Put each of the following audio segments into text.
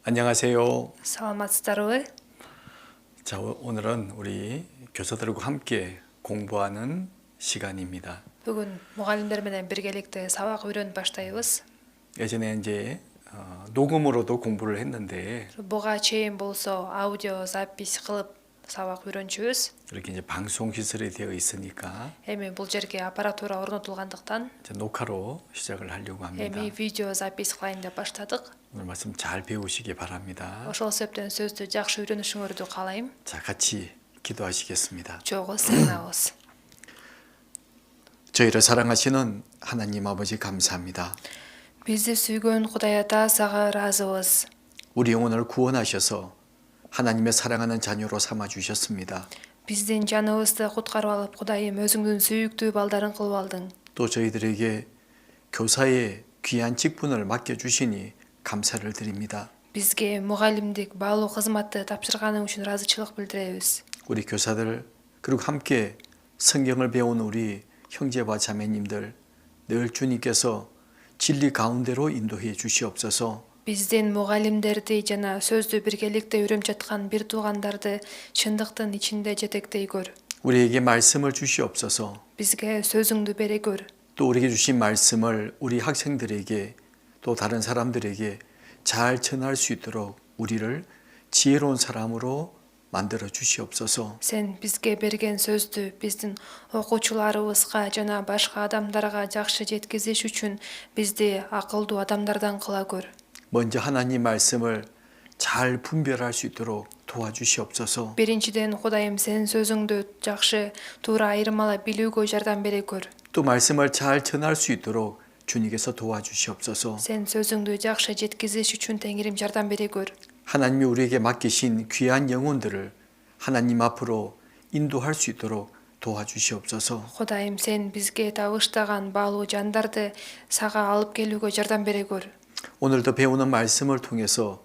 안녕하세요. саламатсыздарбы? 자, 오늘은 우리 교사들과 함께 공부하는 시간입니다. Бүгүн мугалимдер менен биргеликте сабак үйрөнүп баштайбыз. 예전에 이제 녹음으로도 공부를 했는데 Буга чейин болсо аудио запись кылып сабак үйрөнчүбүз. 이렇게 이제 방송 시설이 되어 있으니까 Эми бул жерге аппаратура орнотулгандыктан 이제 녹화로 시작을 하려고 합니다. эми видео запись кылайын деп баштадык. 오늘 말씀 잘 배우시기 바랍니다. Ошол себептен сөздү жакшы үйрөнүшүңөрдү каалайм. 자, 같이 기도하시겠습니다. Жогу сыйынабыз. 저희를 사랑하시는 하나님 아버지 감사합니다. Бизди сүйгөн Кудай Ата сага ыраазыбыз. 우리 영혼을 구원하셔서 하나님의 사랑하는 자녀로 삼아 주셨습니다. Биздин жаныбызды куткарып алып, Кудайым өзүңдүн сүйүктүү балдарың кылып алдың. 또 저희들에게 교사의 귀한 직분을 맡겨주시니 감사를 드립니다. Бизге мугалимдик баалуу кызматты тапшырганың үчүн ыраазычылык билдиребиз. 우리 교사들 그리고 함께 성경을 배운 우리 형제와 자매님들 늘 주님께서 진리 가운데로 인도해 주시옵소서. Биздин мугалимдерди жана сөздү биргеликте үйрөнүп жаткан бир туугандарды чындыктын ичинде жетектей көр. 우리에게 말씀을 주시옵소서. Бизге сөзүңдү бере көр. 또 우리에게 주신 말씀을 우리 학생들에게 또 다른 사람들에게 잘 전할 수 있도록 우리를 지혜로운 사람으로 만들어 주시옵소서. Сен бизге берген сөздү биздин окуучуларыбызга жана башка адамдарга жакшы жеткизиш үчүн бизди акылдуу адамдардан кыла көр. 먼저 하나님 말씀을 잘 분별할 수 있도록 도와주시옵소서. Биринчиден Кудайым сен сөзүңдү жакшы туура айырмалап билүүгө жардам бере көр. 또 말씀을 잘 전할 수 있도록 주님께서 도와주시옵소서. Сен сөзүңдү жакшы жеткизиш үчүн Теңирим жардам бере көр. 하나님이 우리에게 맡기신 귀한 영혼들을 하나님 앞으로 인도할 수 있도록 도와주시옵소서. Кудайым сен бизге табыштаган баалуу жандарды сага алып келүүгө жардам бере көр. 오늘도 배우는 말씀을 통해서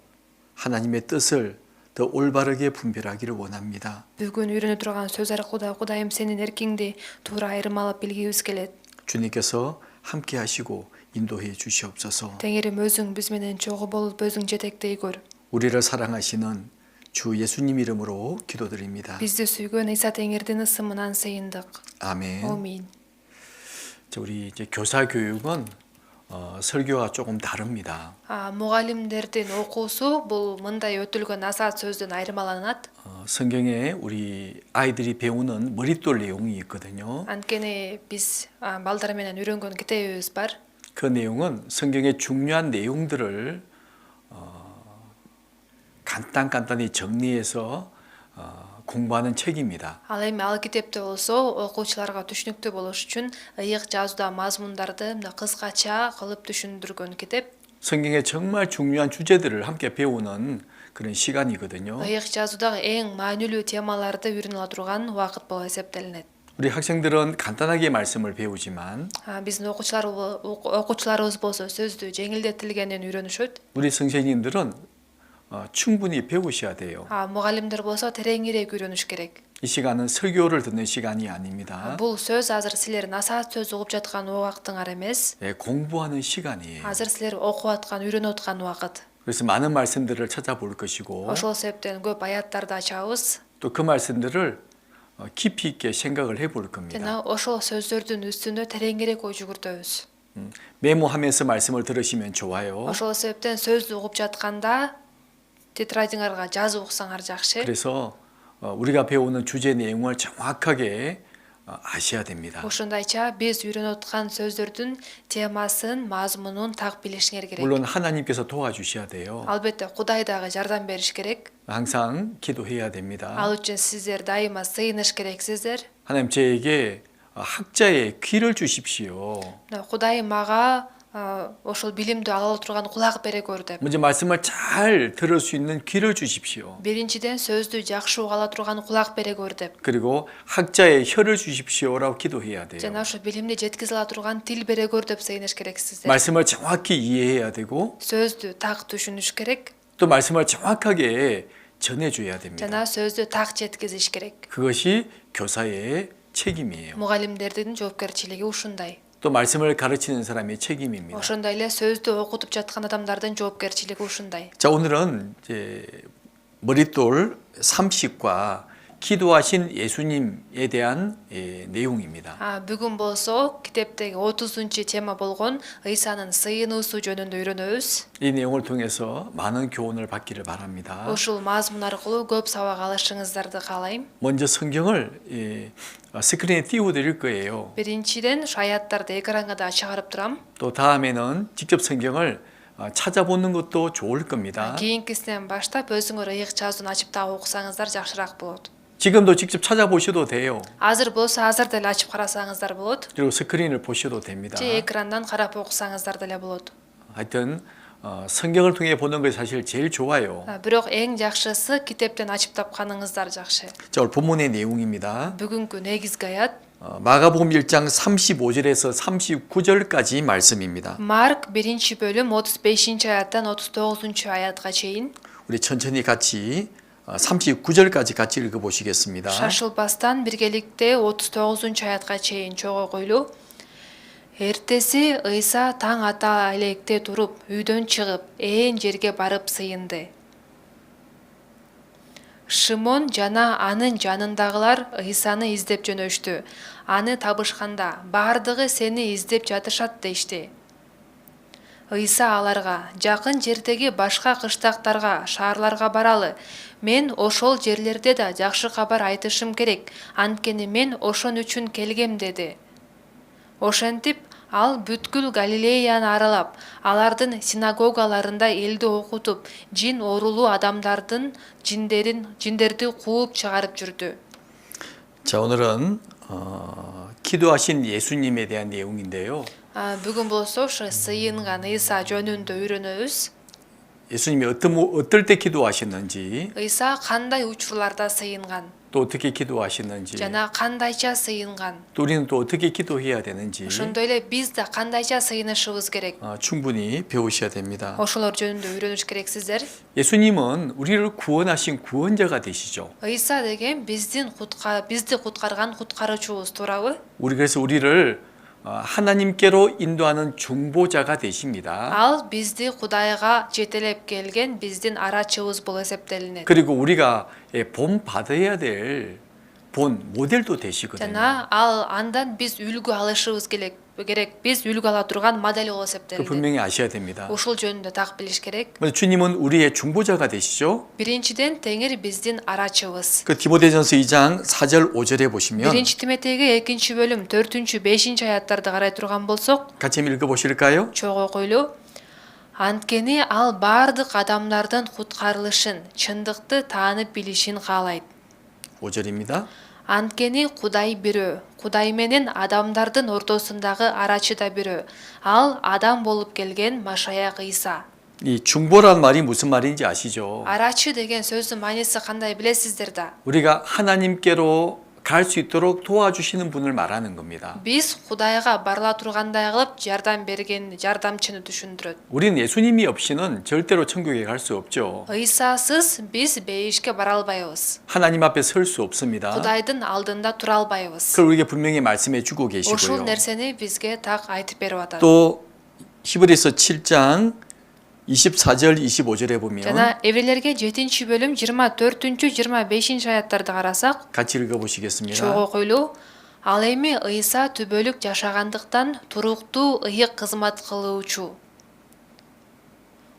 하나님의 뜻을 더 올바르게 분별하기를 원합니다. Бүгүн үйрөнө турган сөз аркылуу Кудайым сенин эркиңди туура айырмалап билгибиз келет. 주님께서 함께 하시고 인도해 주시옵소서. Теңирим өзүң биз менен чогуу болуп өзүң жетектей көр. 우리를 사랑하시는 주 예수님 이름으로 기도드립니다. Бизди сүйгөн Иса Теңирдин ысымынан сыйындык. 아멘. Амин. 자, 우리 이제 교사 교육은 설교와 조금 다릅니다. Мугалимдердин окуусу бул мындай өтүлгөн насаат сөздөн айырмаланат. 성경에 우리 아이들이 배우는 머릿돌 내용이 있거든요. Анткени биз балдар менен үйрөнгөн китебибиз бар. 그 내용은 성경의 중요한 내용들을 간단히 정리해서 공부하는 책입니다. Ал эми ал китепте болсо окуучуларга түшүнүктүү болуш үчүн ыйык жазууда мазмундарды кыскача кылып түшүндүргөн китеп. 성경의 정말 중요한 주제들을 함께 배우는 그런 시간이거든요. Ыйык жазуудагы эң маанилүү темаларды үйрөнө ала турган убакыт болуп эсептелинет. 우리 학생들은 간단하게 말씀을 배우지만 Биздин окуучуларыбыз болсо сөздү жеңилдетилгенин үйрөнүшөт. 우리 선생님들은 충분히 배우셔야 돼요. Мугалимдер болсо тереңирээк үйрөнүш керек. 이 시간은 설교를 듣는 시간이 아닙니다. Бул сөз азыр силер насаат сөз угуп жаткан убактыңар эмес. 공부하는 시간이에요. Азыр силер окуп аткан, үйрөнүп аткан убакыт. 그래서 많은 말씀들을 찾아볼 것이고 Ошол себептен көп аяттарды ачабыз. 또 그 말씀들을 깊이 있게 생각을 해볼 겁니다. жана ошол сөздөрдүн үстүнө тереңирээк ой жүгүртөбүз. 메모하면서 말씀을 들으시면 좋아요. Ошол себептен сөздү угуп жатканда тетрадиңарга жазып уксаңар жакшы. 그래서 우리가 배우는 주제 내용을 정확하게 아셔야 됩니다. Ошондайча биз үйрөнүп аткан сөздөрдүн темасын, мазмунун так билишиңер керек. 물론 하나님께서 도와주셔야 돼요. Албетте Кудай дагы жардам бериш керек. 항상 기도해야 됩니다. Ал үчүн сиздер дайыма сыйыныш керексиздер. 하나님 저에게 학자의 귀를 주십시오. Кудай мага ошол билимди ала турган кулак бере көр деп. 먼저 말씀을 잘 들을 수 있는 귀를 주십시오. Биринчиден сөздү жакшы уга ала турган кулак бере көр деп. 그리고 학자의 혀를 주십시오라고 기도해야 돼요. жана ошо билимди жеткизе ала турган тил бере көр деп сыйыныш керексиздер. 말씀을 정확히 이해해야 되고 сөздү так түшүнүш керек. 또 말씀을 정확하게 전해줘야 됩니다. жана сөздү так жеткизиш керек. 그것이 교사의 책임이에요. Мугалимдердин жоопкерчилиги ушундай. 또 말씀을 가르치는 사람의 책임입니다. ошондой эле сөздү окутуп жаткан адамдардын жоопкерчилиги ушундай. 자, 오늘은 이제 머릿돌 30과 기도하신 예수님에 대한 내용입니다. Бүгүн болсо китептеги 30 тема болгон ыйсанын сыйынуусу жөнүндө үйрөнөбүз. 이 내용을 통해서 많은 교훈을 받기를 바랍니다. Ушул мазмун аркылуу көп сабак алышыңыздарды каалайм. 먼저 성경을 스크린에 띄워드릴 거예요. Биринчиден аяттарды экранга да чыгарып турам. 또 다음에는 직접 성경을 찾아보는 것도 좋을 겁니다. Кийинкисинен баштап өзүңөр ыйык жазууну ачып дагы окусаңыздар жакшыраак болот. 지금도 직접 찾아보셔도 돼요. Азыр болсо азыр деле ачып карасаңыздар болот. 그리고 스크린을 보셔도 됩니다. же экрандан карап окусаңыздар деле болот. 하여튼 성경을 통해 보는 것이 사실 제일 좋아요. Бирок эң жакшысы китептен ачып тапканыңыздар жакшы. 자, 오늘 본문의 내용입니다. Бүгүнкү негизги аят 마가복음 1장 35절에서 39절까지 말씀입니다. Марк 1 бөлүм 35-аяттан 39-аятка чейин. 우리 천천히 같이 39절까지 같이 읽어보시겠습니다. Шашылбастан биргеликте 39-аятка чейин чогулгуйлу. Эртеси Ыйса таң ата электе туруп, үйдөн чыгып, ээн жерге барып сыйынды. Шимон жана анын жанындагылар Ыйсаны издеп жөнөштү. Аны табышканда бардыгы сени издеп жатышат дешти. Ыйса аларга жакын жердеги башка кыштактарга, шаарларга баралы. Мен ошол жерлерде да жакшы кабар айтышым керек. Анткени мен ошон үчүн келгем деди. Ошентип ал бүткүл Галилеяны аралап, алардын синагогаларында элди окутуп, жин оорулуу адамдардын жиндерди кууп чыгарып жүрдү. 자, 오늘은 기도하신 예수님에 대한 내용인데요. Бүгүн болсо ошо сыйынган Ыйса жөнүндө үйрөнөбүз. 예수님이 어떨 때 기도하셨는지, Ыйса кандай учурларда сыйынган 또 어떻게 기도하셨는지, жана кандайча сыйынган. 또 우리는 또 어떻게 기도해야 되는지 Ошондой эле биз да кандайча сыйынышыбыз керек. 충분히 배우셔야 됩니다. Ошолор жөнүндө үйрөнүш керексиздер. 예수님은 우리를 구원하신 구원자가 되시죠. Ыйса деген бизди куткарган куткаруучубуз туурабы? 그래서 우리를 하나님께로 인도하는 중보자가 되십니다. Ал бизди Кудайга жетелеп келген биздин арачыбыз болуп эсептелинет. 그리고 우리가 본 받아야 될 본 모델도 되시거든요. жана ал андан биз үлгү алышыбыз керек. Биз үлгү ала турган модель болуп 그 эсептелинет. 분명히 아셔야 됩니다. Ушул жөнүндө так билиш керек. 먼저 주님은 우리의 중보자가 되시죠. Биринчиден Теңир биздин арачыбыз. 그 디모데전서 2장 4절 5절에 보시면 Биринчи Тиметейге 2 бөлүм 4-5 аяттарды карай турган болсок, 같이 읽어 보실까요? чогуу койлуу. Анткени ал бардык адамдардын куткарылышын, чындыкты таанып билишин каалайт. 5절입니다. Анткени Кудай бирөө, Кудай менен адамдардын ортосундагы арачы да бирөө. Ал адам болуп келген Машаяк Ыйса. 이 중보란 말이 무슨 말인지 아시죠? Арачы деген сөздүн мааниси кандай билесиздер да? 우리가 하나님께로 갈 수 있도록 도와주시는 분을 말하는 겁니다. Биз Кудайга барыла тургандай кылып жардам берген жардамчыны түшүндүрөт. 우리는 예수님이 없이는 절대로 천국에 갈 수 없죠. Ыйсасыз биз бейишке бара албайбыз. 하나님 앞에 설 수 없습니다. Кудайдын алдында тура албайбыз. 그걸 우리에게 분명히 말씀해 주고 Ошол 계시고요. нерсени бизге так айтып берип атат. 또 히브리서 7장 24절 25절에 보면 жана Эврейлерге 7 бөлүм 24-25 аяттарды карасак, 같이 읽어 보시겠습니다. чогуу койлуу. Ал эми Ыйса түбөлүк жашагандыктан туруктуу ыйык кызмат кылуучу.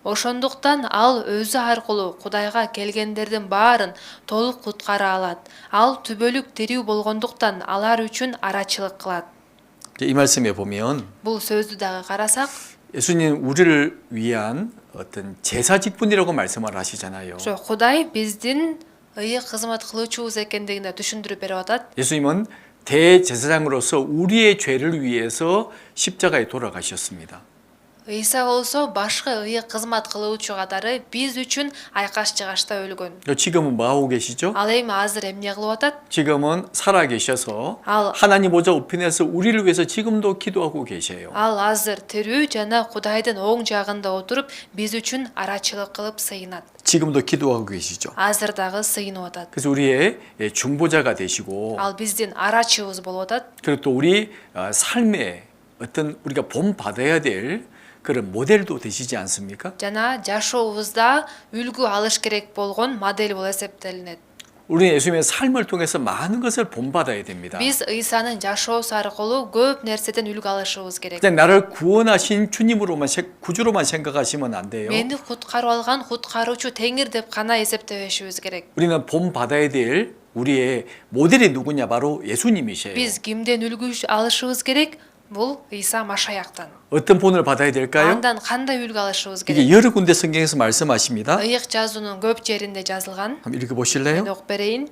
Ошондуктан ал өзү аркылуу Кудайга келгендердин баарын толук куткара алат. Ал түбөлүк тирүү болгондуктан алар үчүн арачылык кылат. 이 말씀에 보면 Бул сөздү дагы карасак, 예수님 우리를 위한 어떤 제사 직분이라고 말씀을 하시잖아요. ошо Кудай биздин ыйык кызмат кылуучубуз экендигин түшүндүрүп берип атат. 예수님은 대제사장으로서 우리의 죄를 위해서 십자가에 돌아가셨습니다. Ыйса болсо башкы ыйык кызмат кылуучу катары биз үчүн айкаш жыгачта өлгөн. 지금은 뭐 하고 계시죠? Ал эми азыр эмне кылып атат? 지금은 살아 계셔서 알- 하나님 보좌 우편에서 우리를 위해서 지금도 기도하고 계세요. Ал азыр тирүү жана Кудайдын оң жагында отуруп биз үчүн арачылык кылып сыйынат. 지금도 기도하고 계시죠. Азыр дагы сыйынып атат. 그래서 우리의 중보자가 되시고 Ал биздин арачыбыз болуп атат. 그리고 또 우리 삶에 어떤 우리가 본받아야 될 그런 모델도 되시지 않습니까? жана жашообузда үлгү алыш керек болгон модель болуп эсептелинет. 우리는 예수님의 삶을 통해서 많은 것을 본받아야 됩니다. Биз ыйсанын жашоосу аркылуу көп нерседен үлгү алышыбыз керек. 그냥 나를 구원하신 주님으로만 구주로만 생각하시면 안 돼요. Мени куткарып алган куткаруучу Теңир деп гана эсептебешибиз керек. 우리는 본받아야 될 우리의 모델이 누구냐? 바로 예수님이세요. Биз кимден үлгү алышыбыз керек? Бул ыйса Машаяктан. 어떤 본을 받아야 될까요? Андан кандай үлгү алышыбыз керек? 이게 여러 군데 성경에서 말씀하십니다. Ыйык жазуунун көп жеринде жазылган. 한번 읽어보실래요? Мен окуп берейин.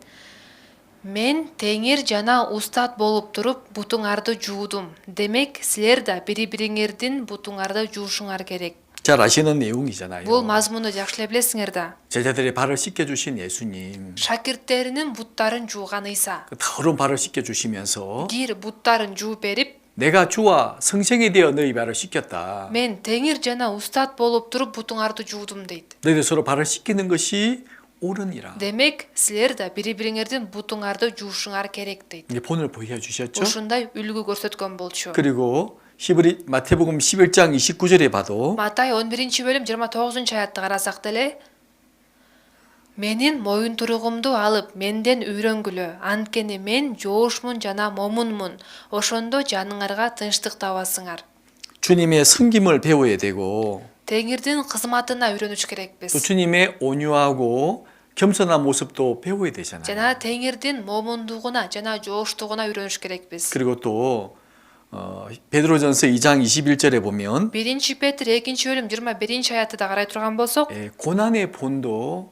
Мен Теңир жана устат болуп туруп бутуңарды жуудум. Демек, силер да бири-бириңердин бутуңарды жуушуңар керек. 잘 아시는 내용이잖아요. Бул мазмуну жакшы эле билесиңер да. 제자들의 발을 씻겨주신 예수님, Шакирттеринин буттарын жууган Ыйса. 그 더러운 발을 씻겨주시면서 Кир буттарын жууп берип, 내가 주와 성생이 되어 너희 발을 씻겼다. мен Теңир жана устат болуп туруп бутуңарды жуудум дейт. 너희들 서로 발을 씻기는 것이 옳으니라. Демек, силер да бири-бириңердин бутуңарды жуушуңар керек дейт. 이제 본을 보여주셨죠. Ушундай үлгү көрсөткөн болчу. 그리고 마태복음 11장 29절에 봐도 Матай 11-бөлүм 29-аятты карасак деле менин моюнтуругумду алып менден үйрөнгүлө, анткени мен жоошмун жана момунмун. Ошондо жаныңарга тынчтык табасыңар. 주님의 섬김을 배워야 되고 Теңирдин кызматына үйрөнүш 또 керекпиз. 주님의 온유하고 겸손한 모습도 배워야 되잖아요. жана Теңирдин момундугуна жана жооштугуна үйрөнүш керекпиз. 그리고 또 베드로전서 2장 21절에 보면 1 Петр 2-бөлүм 21-аятты да карай турган болсок, 고난의 본도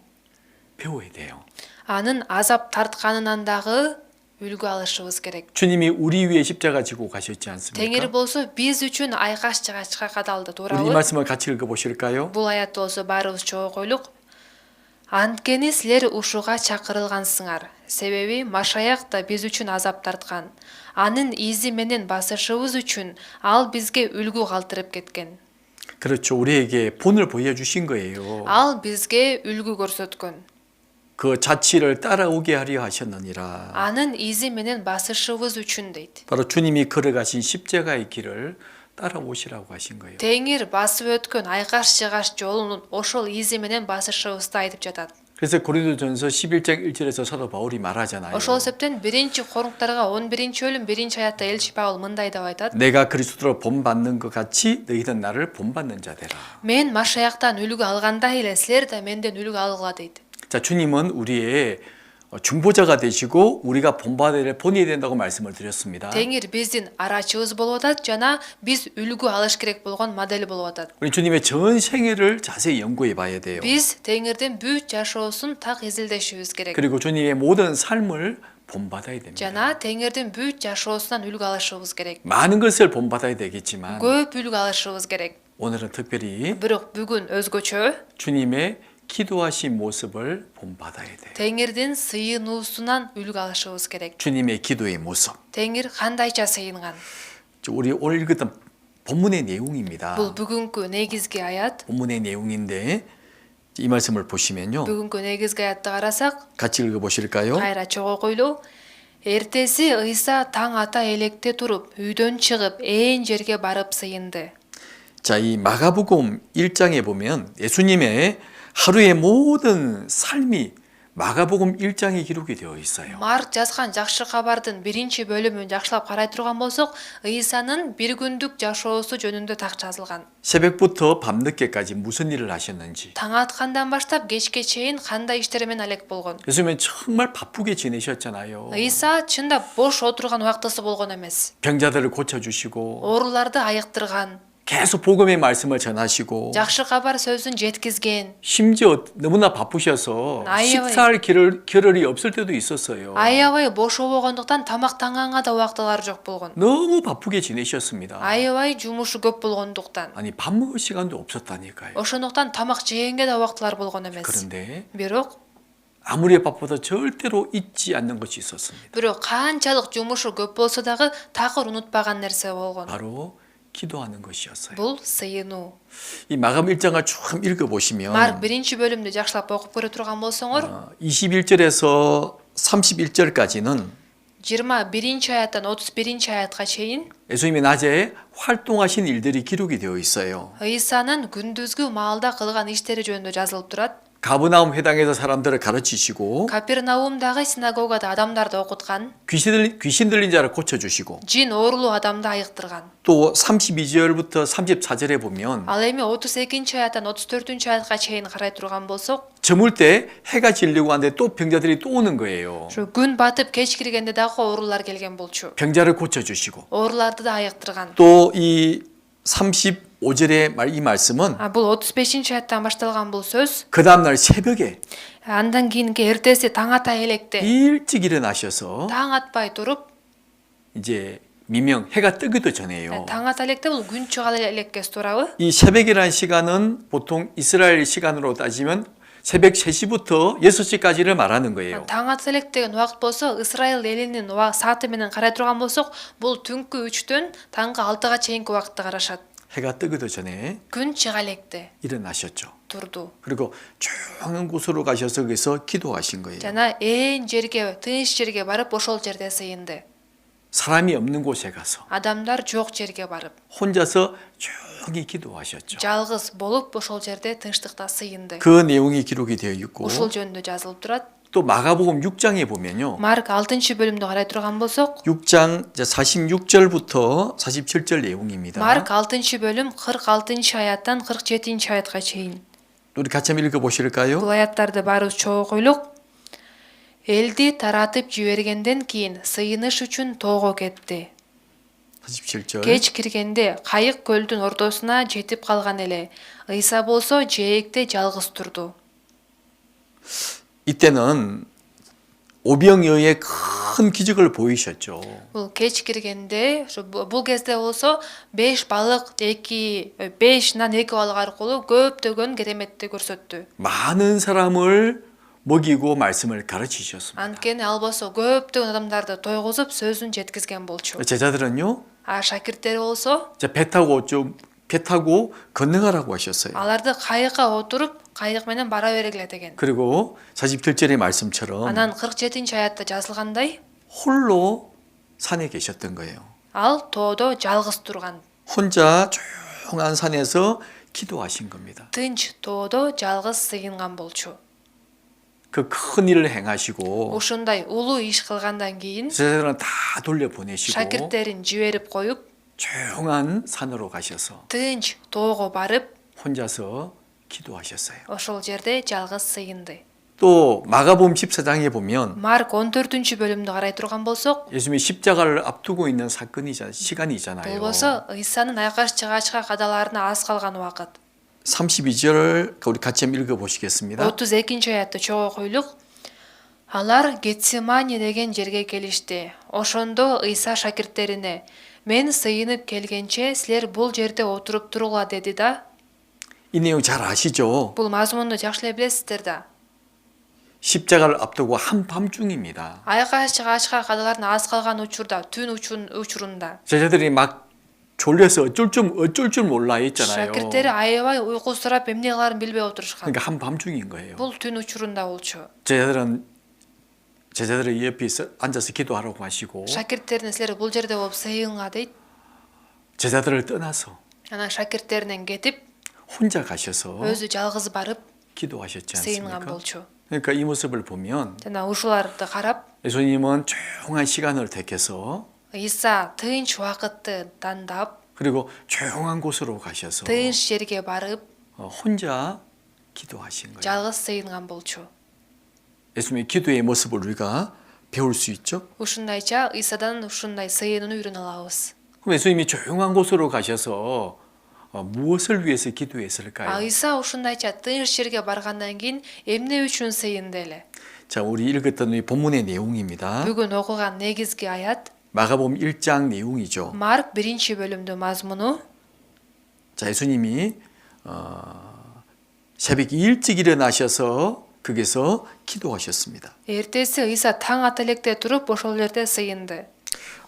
배워야 돼요. анын азап тартканынан дагы үлгү алышыбыз керек. 주님이 우리 위에 십자가 지고 가셨지 Теңир 않습니까? болсо биз үчүн айкаш жыгачка кадалды, 우리 이 туурабы? 말씀을 같이 읽어보실까요? Бул аятты болсо баарыбыз чогуу койлук. Анткени силер ушуга чакырылгансыңар. Себеби Машаяк да биз үчүн азап тарткан. Анын изи менен басышыбыз үчүн ал бизге үлгү калтырып кеткен. 그렇죠. 우리에게 본을 보여주신 거예요. Ал бизге үлгү көрсөткөн. 그 자취를 따라오게 하려 하셨느니라. Анын изи менен басышыбыз үчүн дейт. 바로 주님이 걸어가신 십자가의 길을 따라오시라고 하신 거예요. Теңир басып өткөн айкаш жыгач жолун ошол изи менен басышыбызды айтып жатат. 그래서 고린도전서 11장 1절에서 사도 바울이 말하잖아요. Ошол себептен 1 Коруңтарга 11-бөлүм 1-аятта элчи Павыл мындай деп айтат. 내가 그리스도로 본받는 것 같이 너희는 나를 본받는 자되라. Мен Машаяктан үлгү алгандай эле силер да менден үлгү алгыла дейт. 자, 주님은 우리의 중보자가 되시고 우리가 본받아야 본이 된다고 말씀을 드렸습니다. Теңир биздин арачыбыз болуп атат жана биз үлгү алыш керек болгон модель болуп атат. 우리 주님의 전 생애를 자세히 연구해 봐야 돼요. Биз Теңирдин бүт жашоосун так изилдешибиз керек. 그리고 주님의 모든 삶을 본받아야 됩니다. жана Теңирдин бүт жашоосунан үлгү алышыбыз керек. 많은 것을 본받아야 되겠지만 көп үлгү алышыбыз керек. 오늘은 특별히 Бирок бүгүн өзгөчө 주님의 기도하신 모습을 본받아야 돼요. Теңирдин сыйынуусунан үлгү алышыбыз керек. 주님의 기도의 모습. Теңир кандайча сыйынган? 우리 오늘 읽었던 본문의 내용입니다. Бул бүгүнкү негизги аят. 본문의 내용인데 이 말씀을 보시면요. бүгүнкү негизги аятты карасак, 같이 읽어보실까요? кайра чогуу койлуу. Эртеси Ыйса таң ата электе туруп, үйдөн чыгып, ээн жерге барып сыйынды. 자, 이 마가복음 1장에 보면 예수님의 하루의 모든 삶이 마가복음 1장에 기록이 되어 있어요. Марк жазган жакшы кабардын 1-бөлүмүн жакшылап карай турган болсок, Ыйсанын бир күндүк жашоосу жөнүндө так жазылган. 새벽부터 밤늦게까지 무슨 일을 하셨는지. Таң аткандан баштап кечке чейин кандай иштере менен алек болгон. 예수님은 정말 바쁘게 지내셨잖아요. Ыйса чындап бош отурган убактысы болгон эмес. 병자들을 고쳐주시고 Ооруларды айыктырган, 계속 복음의 말씀을 전하시고 жакшы кабар сөзүн жеткизген. 심지어 너무나 바쁘셔서 아이고. 식사할 겨를이 없을 때도 있었어요. Аябай бошоо болгондуктан тамактанганга да убактылары жок болгон. 너무 바쁘게 지내셨습니다. Аябай жумушу көп болгондуктан. 아니 밥 먹을 시간도 없었다니까요. Ошондуктан тамак жегенге да убактылар болгон эмес. 그런데 Бирок 아무리 바빠도 절대로 잊지 않는 것이 있었습니다. канчалык жумушу көп болсо дагы такыр унутпаган нерсе болгон. 바로 기도하는 것이었어요. Бул сыйынуу. 이 마감 1장을 쭉 읽어보시면 Марк 1-бөлүмдү жакшылап окуп көрө турган болсоңор, 21절에서 31절까지는 21 аяттан 31 аятка чейин 예수님이 낮에 활동하신 일들이 기록이 되어 있어요. ыйсанын күндүзгү маалда кылган иштери жөнүндө жазылып турат. 가브나움 회당에서 사람들을 가르치시고 Капернаумдагы синагогада адамдарды окуткан, 귀신 들린 자를 고쳐주시고 жин оорулуу адамды айыктырган. 또 32절부터 34절에 보면 Ал эми 32 аяттан 34 аятка чейин карай турган болсок, 저물 때 해가 지려고 하는데 또 병자들이 또 오는 거예요. ушу күн батып кеч киргенде дагы оорулар келген болчу. 병자를 고쳐주시고 Ооруларды да айыктырган. 또 이 35절의 이 말씀은 Бул 35 аяттан башталган бул сөз. 그 다음날 새벽에 Андан кийинки эртеси таң ата электе, 일찍 일어나셔서 таң атпай туруп, 이제 미명 해가 뜨기도 전에요. таң ата электе бул күн чыга элеккес туурабы? 이 새벽이라는 시간은 보통 이스라엘 시간으로 따지면 새벽 3시부터 6시까지를 말하는 거예요. Таң ата элек деген убакыт болсо, Исраил элинин сааты менен карай турган болсок, бул түнкү 3төн таңкы 6га чейинки убакытты карашат. 해가 뜨기도 전에 күн чыга электе 일어나셨죠. турду. 그리고 조용한 곳으로 가셔서 거기서 기도하신 거예요. Жана ээн жерге, тынч жерге барып ошол жерде сыйынды. 사람이 없는 곳에 가서 Адамдар жок жерге барып, 혼자서 조용히 기도하셨죠. жалгыз болуп ошол жерде тынчтыкта сыйынды. 그 내용이 기록이 되어 있고 Ушул жөнүндө жазылып турат. 또 마가복음 6장에 보면요. Марк 6-бөлүмдү карай турган болсок, 6장 46절부터 47절 내용입니다. Марк 6-бөлүм 46 аяттан 47 аятка чейин. 우리 같이 한번 읽어보실까요? Бул аяттарды баарыбыз чогуу окуйлук. Элди таратып жибергенден кийин сыйыныш үчүн тоого кетти. 47절. Кеч киргенде кайык көлдүн ортосуна жетип калган эле. Ыйса болсо жээкте жалгыз турду. 이때는 오병이어의 큰 기적을 보이셨죠. Бул кеч киргенде, бул кезде болсо 5 балык, 5 нан 2 балык аркылуу көптөгөн кереметти көрсөттү. 많은 사람을 먹이고 말씀을 가르치셨습니다. Анткени ал болсо көптөгөн адамдарды тойгузуп сөзүн жеткизген болчу. 제자들은요, Шакирттери болсо 배 타고 건너가라고 하셨어요. аларды кайыкка отуруп, кайык менен бара бергиле деген. 그리고 47절의 말씀처럼 Анан 47 аятта жазылгандай, 홀로 산에 계셨던 거예요. ал тоодо жалгыз турган. 혼자 조용한 산에서 기도하신 겁니다. Тынч тоодо жалгыз сыйынган болчу. 그 큰 일을 행하시고 Ушундай улуу иш кылгандан кийин 제자들은 다 돌려보내시고 шакирттерин жиберип коюп, 조용한 산으로 가셔서 тынч тоого барып, 혼자서 기도하셨어요. ошол жерде жалгыз сыйынды. 또 마가복음 14장에 보면 Марк 14-бөлүмдү карай турган болсок, 예수님이 십자가를 앞두고 있는 бул 시간이잖아요. болсо Ыйсанын айкаш чыгачка кадаларына аз калган убакыт. 32절 우리 같이 한번 읽어보시겠습니다. 32 аятты чогуу окуйлук. Алар Гетсемани деген жерге келишти. Ошондо Ыйса шакирттерине: "Мен сыйынып келгенче силер бул жерде отуруп туругула" деди да. 이 내용 잘 아시죠? Бул мазмунду жакшы эле билесиздер да. 십자가를 앞두고 한밤중입니다. Айкаш чыгачка кадаларына аз калган учурда, түн учурунда. 제자들이 막 졸려서 어쩔 줄 몰라 했잖아요. Шакирттери аябай уйкусурап эмне кыларын билбей отурушкан. 그러니까 한밤중인 거예요. Бул түн учурунда болчу. 제자들의 옆에 앉아서 기도하라고 하시고 Шакирттерине силер бул жерде болуп сыйынга дейт. 제자들을 떠나서 Анан шакирттеринен кетип, 혼자 가셔서 өзү жалгыз барып 기도하셨지 сыйынган 않습니까? болчу. 그러니까 이 모습을 보면 Жана ушуларды карап, 예수님은 조용한 시간을 택해서 Ыйса тынч убакытты тандап, 그리고 조용한 곳으로 가셔서 тынч жерге барып, 혼자 기도하신 거예요. жалгыз сыйынган болчу. 예수님의 기도의 모습을 우리가 배울 수 있죠. Ушундайча Ыйсадан ушундай сыйынууну үйрөнө алабыз. 그럼 예수님이 조용한 곳으로 가셔서 무엇을 위해서 기도했을까요? Ыйса ушундайча тынч жерге баргандан кийин эмне үчүн сыйынды эле? 자, 우리 읽었던 이 본문의 내용입니다. Бүгүн окуган негизги аят 마가복음 1장 내용이죠. Марк 1-бөлүмдүн мазмуну. 자, 예수님이 새벽 일찍 일어나셔서 거기서 기도하셨습니다. Эртеси Ыйса таң ата электе туруп ошол жерде сыйынды.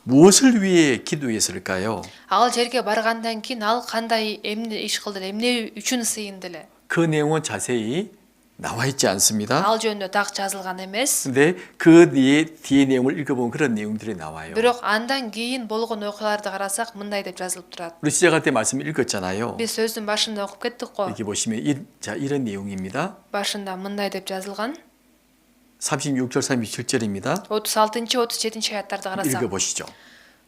무엇을 위해 기도했을까요? Ал жерге баргандан кийин ал кандай эмне иш кылды, эмне үчүн сыйынды эле? 그 내용은 자세히 나와 있지 않습니다. ал жөнүндө так жазылган эмес. 근데 그 뒤에 내용을 읽어보면 그런 내용들이 나와요. Бирок андан кийин болгон окуяларды карасак мындай деп жазылып турат. 우리 시작할 때 말씀 읽었잖아요. Биз сөздүн башында окуп кеттик го. 여기 보시면 이런 내용입니다. Башында мындай деп жазылган. 36절 37절입니다. 36-37 аяттарды карасак. 읽어보시죠.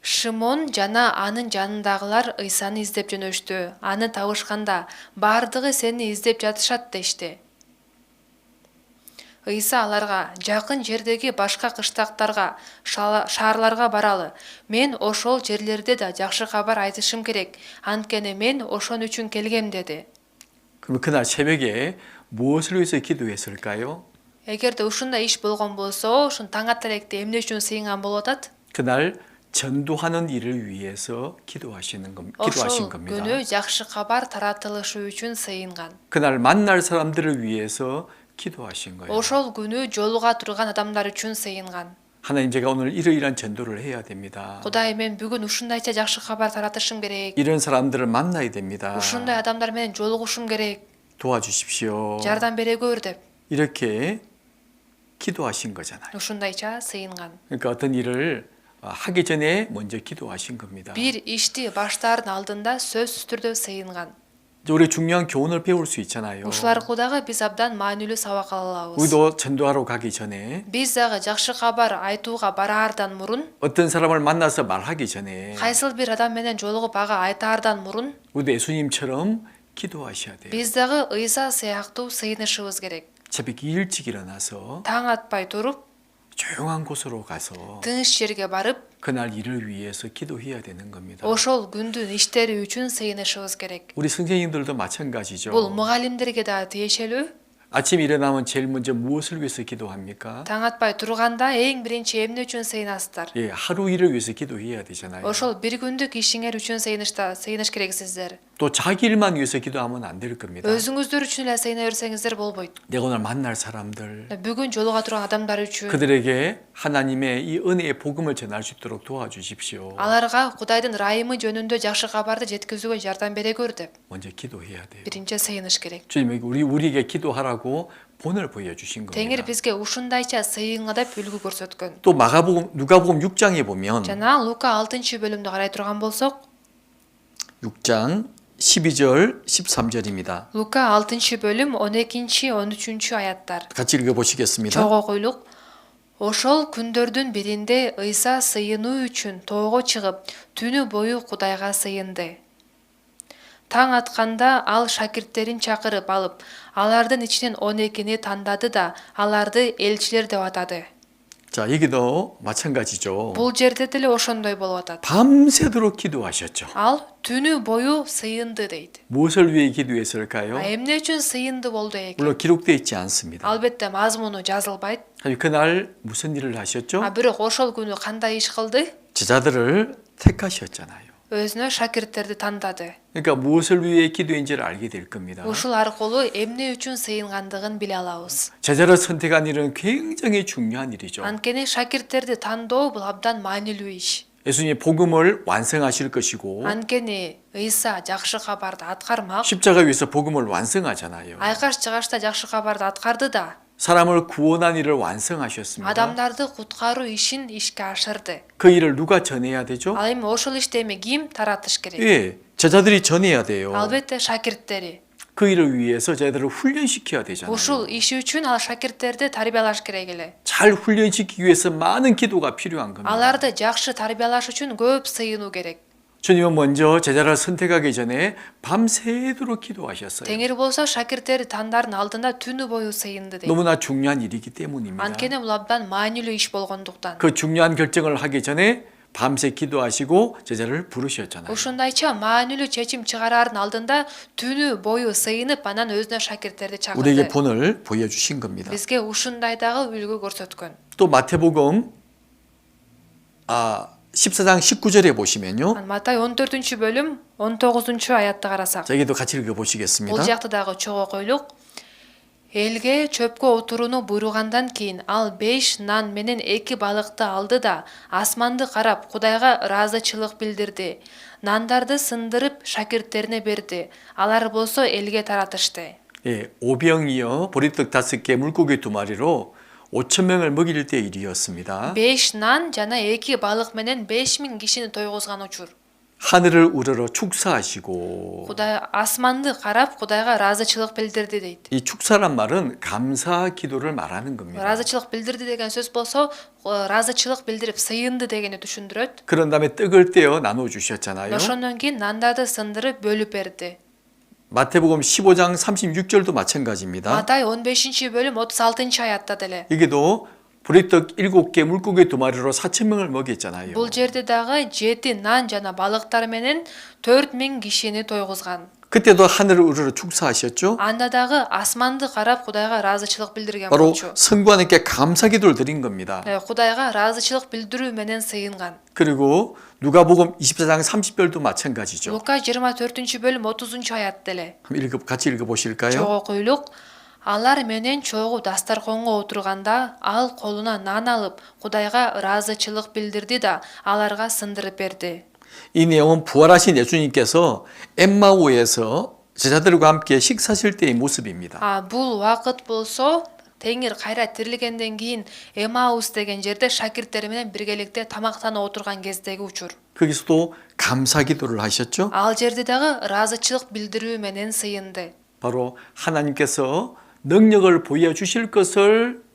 Шимон жана анын жанындагылар Ыйсаны издеп жөнөштү. Аны табышканда бардыгы сени издеп жатышат дешти. Ыйса аларга жакын жердеги башка кыштактарга, шаарларга баралы. Мен ошол жерлерде да жакшы кабар айтышым керек. Анткени мен ошон үчүн келгем деди. 그럼 그날 새벽에 무엇을 위해서 기도했을까요? Эгерде ушундай иш болгон болсо, ушун таң ата электе эмне үчүн сыйынган болуп атат? 그날 전도하는 일을 위해서 기도하신 Ошол 겁니다. күнү жакшы кабар таратылышы үчүн сыйынган. 그날 만날 사람들을 위해서 기도하신 거예요. Ошол күнү жолуга турган адамдар үчүн сыйынган. 하나님 제가 오늘 이러이러한 전도를 해야 됩니다. Кудай мен бүгүн ушундайча жакшы кабар таратышым керек. 이런 사람들을 만나야 됩니다. Ушундай адамдар менен жолугушум керек. 도와주십시오. Жардам бере көр деп. 이렇게 기도하신 거잖아요. Ушундайча сыйынган. 그러니까 어떤 일을 하기 전에 먼저 기도하신 겁니다. Бир ишти баштаардын алдында сөзсүз түрдө сыйынган. 우리 중요한 교훈을 배울 수 있잖아요. Ушул аркылуу биз абдан маанилүү сабак ала алабыз. 우리도 전도하러 가기 전에 Биз дагы жакшы кабар айтууга бараардан мурун, 어떤 사람을 만나서 말하기 전에 кайсыл бир адам менен жолугуп ага айтаардан мурун, 우리도 예수님처럼 기도하셔야 돼요. биз дагы Ыйса сыяктуу сыйынышыбыз керек. 새벽 일찍 일어나서 Таң атпай туруп, 조용한 곳으로 가서 тыныч жерге барып, 그날 일을 위해서 기도해야 되는 겁니다. ошол күндүн иштери үчүн сыйынышыбыз керек. 우리 선생님들도 마찬가지죠. Бул мугалимдерге да тиешелүү. 아침 일어나면 제일 먼저 무엇을 위해서 기도합니까? Таң атпай турганда эң биринчи эмне үчүн сыйынасыздар? 예, 하루 일을 위해서 기도해야 되잖아요. Ошол бир күндүк ишиңер үчүн сыйыныш керексиздер. 또 자기 일만 위해서 기도하면 안 될 겁니다. Өзүңүздөр үчүн эле сыйына берсеңиздер болбойт. 내가 오늘 만날 사람들 Бүгүн жолуга турган адамдар үчүн, 그들에게 하나님의 이 은혜의 복음을 전할 수 있도록 도와주십시오. аларга Кудайдын райымы жөнүндө жакшы кабарды жеткизүүгө жардам бере көр деп 먼저 기도해야 돼요. биринчи сыйыныш керек. 주님이 우리에게 기도하라고 본을 보여주신 Теңир 겁니다. бизге ушундайча сыйыңа деп үлгү көрсөткөн. 또 누가복음 6장에 보면 Жана Лука 6-бөлүмдү карай турган болсок, 6장 12절 13절입니다. Лука 6-бөлүм 12-13 аяттар. 같이 읽어보시겠습니다. Чогуу койлук. Ошол күндөрдүн биринде Ыйса сыйынуу үчүн тоого чыгып, түнү бою Кудайга сыйынды. Таң атканда ал шакирттерин чакырып алып, алардын ичинен 12-ни тандады да, аларды элчилер деп атады. 자, 여기도 마찬가지죠. Бул жерде деле ошондой болуп атат. 밤새도록 기도하셨죠. Ал түнү бою сыйынды дейт. 무엇을 위해 기도했을까요? Эмне үчүн сыйынды болду экен? 물론 기록되어 있지 않습니다. Албетте мазмуну жазылбайт. 그날 무슨 일을 하셨죠? Бирок ошол күнү кандай иш кылды? 제자들을 택하셨잖아요. Өзүнө шакирттерди тандады. 그러니까 무엇을 위해 기도인지를 알게 될 겁니다. Ушул аркылуу эмне үчүн сыйынгандыгын биле алабыз. 제자를 선택한 일은 굉장히 중요한 일이죠. Анткени шакирттерди тандоо бул абдан маанилүү иш. 예수님이 복음을 완성하실 것이고 Анткени Ыйса жакшы кабарды аткармак, 십자가 위에서 복음을 완성하잖아요. айкаш чыгашта жакшы кабарды аткарды да, 사람을 구원한 일을 완성하셨습니다. адамдарды куткаруу ишин ишке ашырды. 그 일을 누가 전해야 되죠? Ал эми ошол ишти эми ким таратыш керек? 예, 제자들이 전해야 돼요. Албетте шакирттери. 그 일을 위해서 제자들을 훈련시켜야 되잖아요. Ушул иш үчүн ал шакирттерди тарбиялаш керек эле. 잘 훈련시키기 위해서 많은 기도가 필요한 겁니다. Аларды жакшы тарбиялаш үчүн көп сыйынуу керек. 주님은 먼저 제자를 선택하기 전에 밤새도록 기도하셨어요. Теңир болсо шакирттери тандардын алдында түнү бою сыйынды дейт. 너무나 중요한 일이기 때문입니다. Анткени бул абдан маанилүү иш болгондуктан. 그 중요한 결정을 하기 전에 밤새 기도하시고 제자를 부르셨잖아요. Ушундайча маанилүү чечим чыгараардын алдында түнү бою сыйынып, анан өзүнө шакирттерди 우리에게 чакырды. 본을 보여주신 겁니다. Бизге ушундай дагы үлгү көрсөткөн. 또 마태복음 14장 19절에 보시면요. Матай 14-бөлүм 19-аятты карасак. 자, 여기도 같이 Бул 읽어보시겠습니다. жакты дагы чогуу койлук. Элге чөпкө отурууну буйругандан кийин ал 5 нан менен 2 балыкты алды да асманды карап Кудайга ыраазычылык билдирди. Нандарды сындырып шакирттерине берди. Алар болсо элге таратышты. 예, 오병이어 보리떡 5개 물고기 2마리로 5,000명을 먹일 때 일이었습니다. 5 нан жана 2 балык менен 5000 кишини тойгузган учур. 하늘을 우러러 축사하시고 Кудай асманды карап Кудайга ыраазычылык билдирди дейт. 이 축사란 말은 감사 기도를 말하는 겁니다. ыраазычылык билдирди деген сөз болсо, ыраазычылык билдирип сыйынды дегени түшүндүрөт. 그런 다음에 떡을 떼어 나눠 주셨잖아요. Ошондон кийин нандарды сындырып бөлүп берди. 마태복음 15장 36절도 마찬가지입니다. Матай 15-бөлүм 36-аятта деле. 여기도 보리떡 7개 물고기 2마리로 4,000명을 먹였잖아요. Бул жерде дагы 7 нан жана балыктар менен 4000 кишини тойгузган. 그때도 하늘을 우러러 축사하셨죠. Анда дагы асманды карап Кудайга ыраазычылык билдирген 바로 болчу. 성부하나님께 감사 기도를 드린 겁니다. Кудайга ыраазычылык билдирүү менен сыйынган. 그리고 누가복음 24장 30절도 마찬가지죠. Лука 24-бөлүм 30-аят деле. 같이 읽어보실까요? Чогуу куйлук алар менен чогуу дастарконго отурганда ал колуна нан алып Кудайга ыраазычылык билдирди да аларга сындырып берди. 이 내용은 부활하신 예수님께서 엠마오에서 제자들과 함께 식사하실 때의 모습입니다. Бул убакыт болсо Теңир кайра тирилгенден кийин Эмаус деген жерде шакирттери менен биргеликте тамактанып отурган кездеги учур. 거기서도 감사 기도를 하셨죠. Ал жерде дагы ыраазычылык билдирүү менен сыйынды. 바로 하나님께서 능력을 보여주실 것을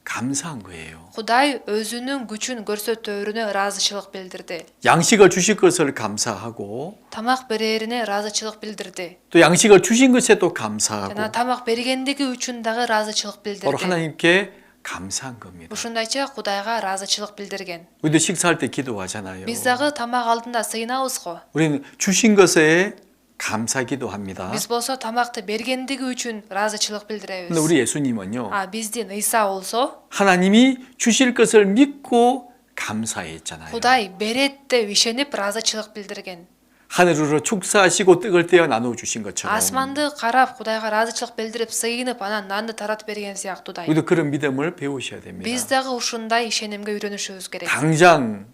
감사한 거예요. Кудай өзүнүн күчүн көрсөтөөрүнө ыраазычылык билдирди. 양식을 주실 것을 감사하고 Тамак берерине ыраазычылык билдирди. 또 양식을 주신 것에 또 жана 감사하고 тамак бергендиги үчүн дагы ыраазычылык 바로 билдирди. 하나님께 감사한 겁니다. Ушундайча Кудайга ыраазычылык билдирген. 우리도 식사할 때 기도하잖아요. Биз дагы тамак алдында сыйынабыз го. 우리는 주신 것에 감사 기도합니다. Биз болсо тамакты бергендиги үчүн ыраазычылык 근데 билдиребиз. 우리 예수님은요. Биздин Ыйса болсо 하나님이 주실 것을 믿고 감사했잖아요. Кудай берет деп ишенип ыраазычылык билдирген. 하늘으로 축사하시고 떡을 떼어 나눠 주신 것처럼 Асманды карап Кудайга ыраазычылык билдирип сыйынып анан нанды таратып берген сыяктуудай. 우리도 그런 믿음을 배우셔야 됩니다. Биз дагы ушундай ишенимге үйрөнүшүбүз керек. 당장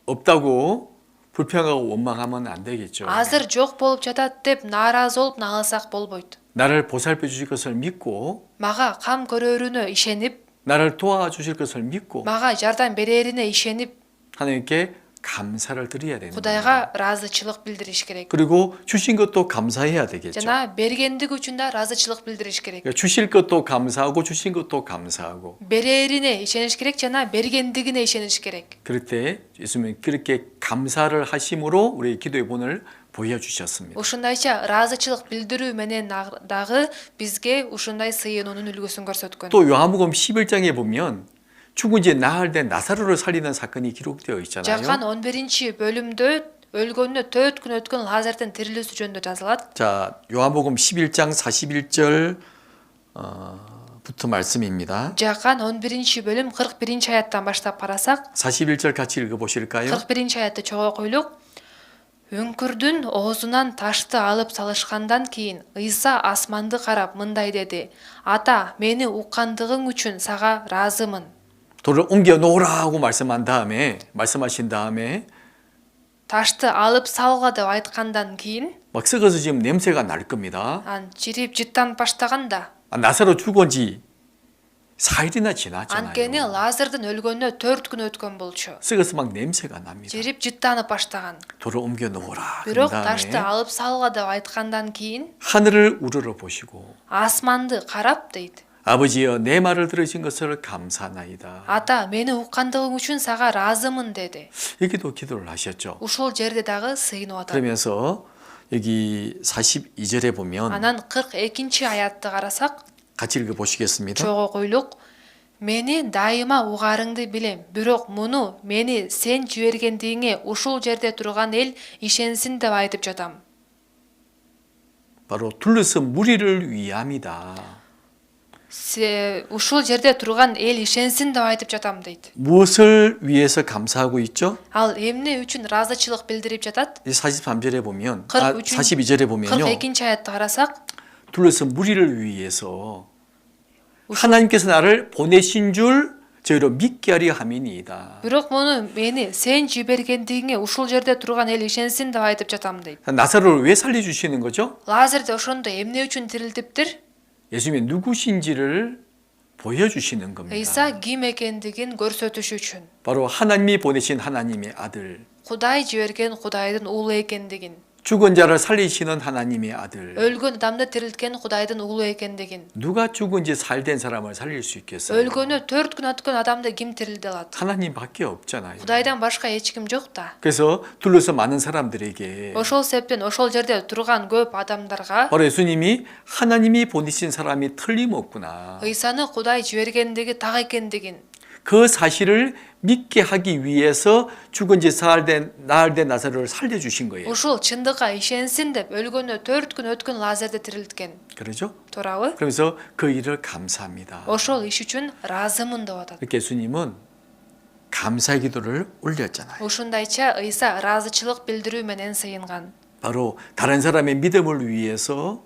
없다고 불평하고 원망하면 안 되겠죠. Азыр жок болуп жатат деп нааразы болуп наалсак болбойт. 나를 보살펴 주실 것을 믿고 Мага кам көрөрүнө ишенип, 나를 도와주실 것을 믿고 мага жардам берерине ишенип, 하나님께 감사를 드려야 되는 겁니다. Кудайга ыраазычылык билдириш керек. 그리고 주신 것도 감사해야 되겠죠. жана бергендиги үчүн да ыраазычылык билдириш керек. 그러니까 주실 것도 감사하고 주신 것도 감사하고 берерине ишениш керек жана бергендигине ишениш керек. 그럴 때 예수님은 그렇게 감사를 하심으로 우리 기도의 본을 보여주셨습니다. Ушундайча ыраазычылык билдирүү менен дагы бизге ушундай сыйынуунун үлгүсүн көрсөткөн. 또 요한복음 11장에 보면 죽은 지 나흘 된 나사로를 살리는 사건이 기록되어 있잖아요. Жакан 11-бөлүмдө өлгөнүнө 4 күн өткөн Лазардын тирилүүсү жөнүндө жазылат. 자, 요한복음 11장 41절 부터 말씀입니다. Жакан 11-бөлүм 41-аяттан баштап карасак, 41절 같이 읽어보실까요? 41-аятты чогуу койлук. Үңкүрдүн оозунан ташты алып салышкандан кийин Ыйса асманды карап мындай деди: "Ата, мени уккандыгың үчүн сага ыраазымын." 돌을 옮겨 놓으라고 말씀하신 다음에 Ташты алып салга деп айткандан кийин 막 썩어서 지금 냄새가 날 겁니다. жирип жыттанып баштаганда, 나사로 죽은 지 4일이나 지났잖아요. анткени Лазардын өлгөнүнө 4 күн өткөн болчу. 썩어서 막 냄새가 납니다. Жирип жыттанып баштаган. 돌을 옮겨 놓으라. Бирок 그런 ташты 다음에 алып салга деп айткандан кийин 하늘을 우러러 보시고 асманды карап дейт: 아버지여 내 말을 들으신 것을 감사하나이다. "Ата, мени уккандыгың үчүн сага ыраазымын" деди. 여기도 기도를 하셨죠. Ушул жерде дагы сыйынып атат. 그러면서 여기 42절에 보면 Анан 42-аятты карасак, 같이 읽어보시겠습니다. чогуу койлук: "Мени дайыма угарыңды билем, бирок муну мени сен жибергендигиңе ушул жерде турган эл ишенсин деп айтып жатам." 바로 둘러선 무리를 위함이다. ушул жерде турган эл ишенсин деп айтып жатам дейт. 무엇을 위해서 감사하고 있죠? Ал эмне үчүн ыраазычылык билдирип жатат? 43절에 보면 42 42절에 보면요. 42-аятты карасак, 둘러선 무리를 위해서 하나님께서 나를 보내신 줄 저희로 믿게 하려 함이니이다. бирок муну мени сен жибергендигиңе ушул жерде турган эл ишенсин деп айтып жатам дейт. 나사로를 왜 살려주시는 거죠? Лазарды ошондо эмне үчүн тирилтиптир? 예수님이 누구신지를 보여주시는 겁니다. ыйса ким экендигин көрсөтүш үчүн, 바로 하나님이 보내신 하나님의 아들, Кудай жиберген Кудайдын уулу экендигин, 죽은 자를 살리시는 하나님의 아들. өлгөн адамды тирилткен Кудайдын уулу экендигин. 누가 죽은 지 살된 사람을 살릴 수 있겠어요? Өлгөнү 4 күн өткөн адамды ким тирилте алат? 하나님밖에 없잖아요. Кудайдан башка эч ким жок да. 그래서 둘러서 많은 사람들에게 Ошол себептен ошол жерде турган көп адамдарга 바로 예수님이 하나님이 보내신 사람이 틀림없구나. ыйсаны Кудай жибергендиги так экендигин, 그 사실을 믿게 하기 위해서 죽은 지 나흘된 나사로를 살려주신 거예요. ушул чындыкка ишенсин деп өлгөнү 4 күн өткөн Лазарды тирилткен. 그러죠? Туурабы? 그러면서 그 일을 감사합니다. Ошол иш үчүн ыраазымын деп атат. 이렇게 예수님은 감사의 기도를 올렸잖아요. Ушундайча ыйса ыраазычылык билдирүү менен сыйынган. 바로 다른 사람의 믿음을 위해서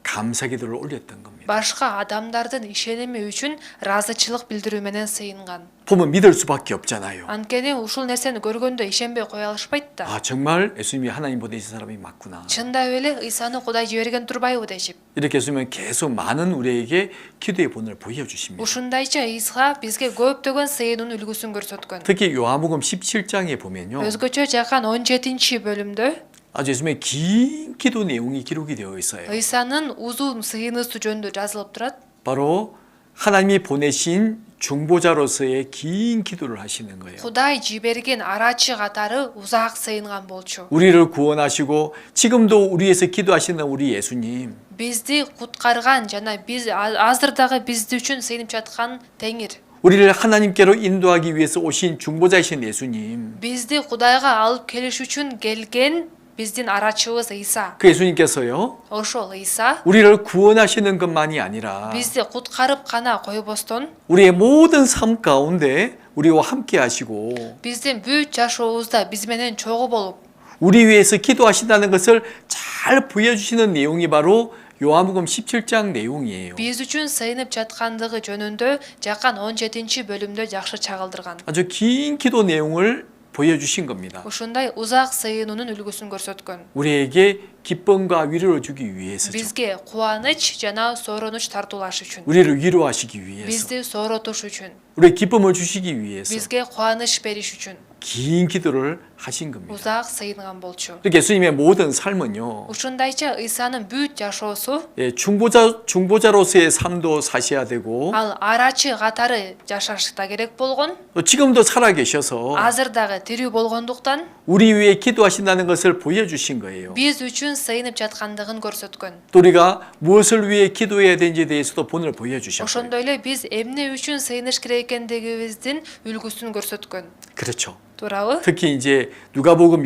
감사 기도를 올렸던 겁니다. Башка адамдардын ишеними үчүн ыраазычылык билдирүү менен сыйынган. 보면 믿을 수밖에 없잖아요. Анткени ушул нерсени көргөндө ишенбей кое алышпайт да. 아 정말 예수님이 하나님 보내신 사람이 맞구나. Чындап эле ыйсаны Кудай жиберген турбайбы дешип. 이렇게 해서면 계속 많은 우리에게 기도의 본을 보여주십니다. Ушундайча ыйса бизге көптөгөн сыйынуунун үлгүсүн көрсөткөн. 특히 요한복음 17장에 보면요. Өзгөчө жакан 17-бөлүмдө 아주 예수님의 긴 기도 내용이 기록이 되어 있어요. ыйсанын узун сыйынысы жөнүндө жазылып турат. 바로 하나님이 보내신 중보자로서의 긴 기도를 하시는 거예요. Кудай жиберген арачы катары узак сыйынган болчу. 우리를 구원하시고 지금도 우리에서 기도하시는 우리 예수님. Бизди куткарган жана биз азыр дагы бизди үчүн сыйынып жаткан Теңир. 우리를 하나님께로 인도하기 위해서 오신 중보자이신 예수님. Бизди Кудайга алып келиш үчүн келген биздин арачыбыз ыйса. 그 예수님께서요. Ошол ыйса 우리를 구원하시는 것만이 아니라 бизди куткарып гана койбостон, 우리의 모든 삶 가운데 우리와 함께 하시고 биздин бүт жашообузда биз менен чогуу болуп, 우리 위해서 기도하신다는 것을 잘 보여주시는 내용이 바로 요한복음 17장 내용이에요. биз үчүн сыйынып жаткандыгы жөнүндө жакан 17-бөлүмдө жакшы чагылдырган. 아주 긴 기도 내용을 보여주신 겁니다. Ушундай узак сыйынуунун үлгүсүн көрсөткөн. 우리에게 기쁨과 위로를 주기 위해서죠. Бизге кубаныч жана соронуч тартуулаш үчүн. 우리를 위로하시기 위해서. Бизди сооротуш үчүн. 우리의 기쁨을 주시기 위해서. Бизге кубаныч бериш үчүн. 긴 기도를 하신 겁니다. узак сыйынган болчу. 이렇게 예수님의 모든 삶은요. Ушундайча ыйсанын бүт жашоосу 예, 중보자로서의 삶도 사셔야 되고 ал арачы катары жашаш да керек болгон. 또 지금도 살아 계셔서 Азыр дагы тирүү болгондуктан 우리 위해 기도하신다는 것을 보여주신 거예요. биз үчүн сыйынып жаткандыгын көрсөткөн. 또 우리가 무엇을 위해 기도해야 되는지에 대해서도 본을 보여주셨고요. Ошондой эле биз эмне үчүн сыйыныш керек экендигибиздин үлгүсүн көрсөткөн. 그렇죠. Туурабы? 특히 이제 누가복음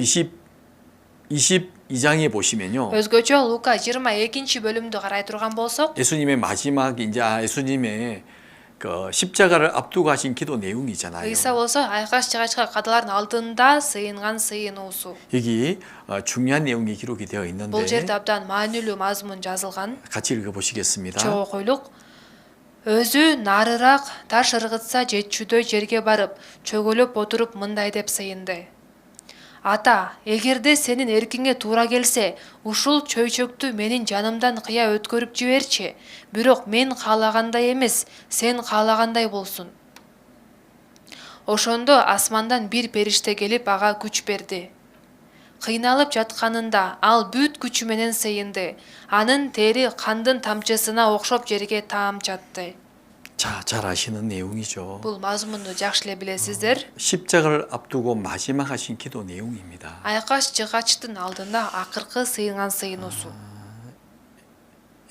22장에 보시면요. Өзгөчө Лука 22-бөлүмдү карай турган болсок, 예수님의 마지막 이제 예수님의 그 십자가를 앞두고 하신 기도 내용이잖아요. ыйса болсо айкаш жыгачка кадалардын алдында сыйынган сыйынуусу. 여기 중요한 내용이 기록이 되어 Бул 있는데 жерде абдан маанилүү мазмун жазылган. 같이 읽어보시겠습니다. Чогуу койлук. Өзү нарыраак таш ыргытса жетчүдөй жерге барып, чөгөлөп отуруп мындай деп сыйынды. Ата, эгерде сенин эркиңе туура келсе, ушул чөйчөктү менин жанымдан кыя өткөрүп жиберчи. Бирок мен каалагандай эмес, сен каалагандай болсун. Ошондо асмандан бир периште келип ага күч берди. Кыйналып жатканында ал бүт күчү менен сыйынды. Анын тери кандын тамчысына окшоп жерге таам жатты. 자, 잘 아시는 내용이죠. Бул мазмунду жакшы эле билесиздер. 십자가를 앞두고 마지막 하신 기도 내용입니다. Айкаш жыгачтын алдында акыркы сыйынган сыйынуусу.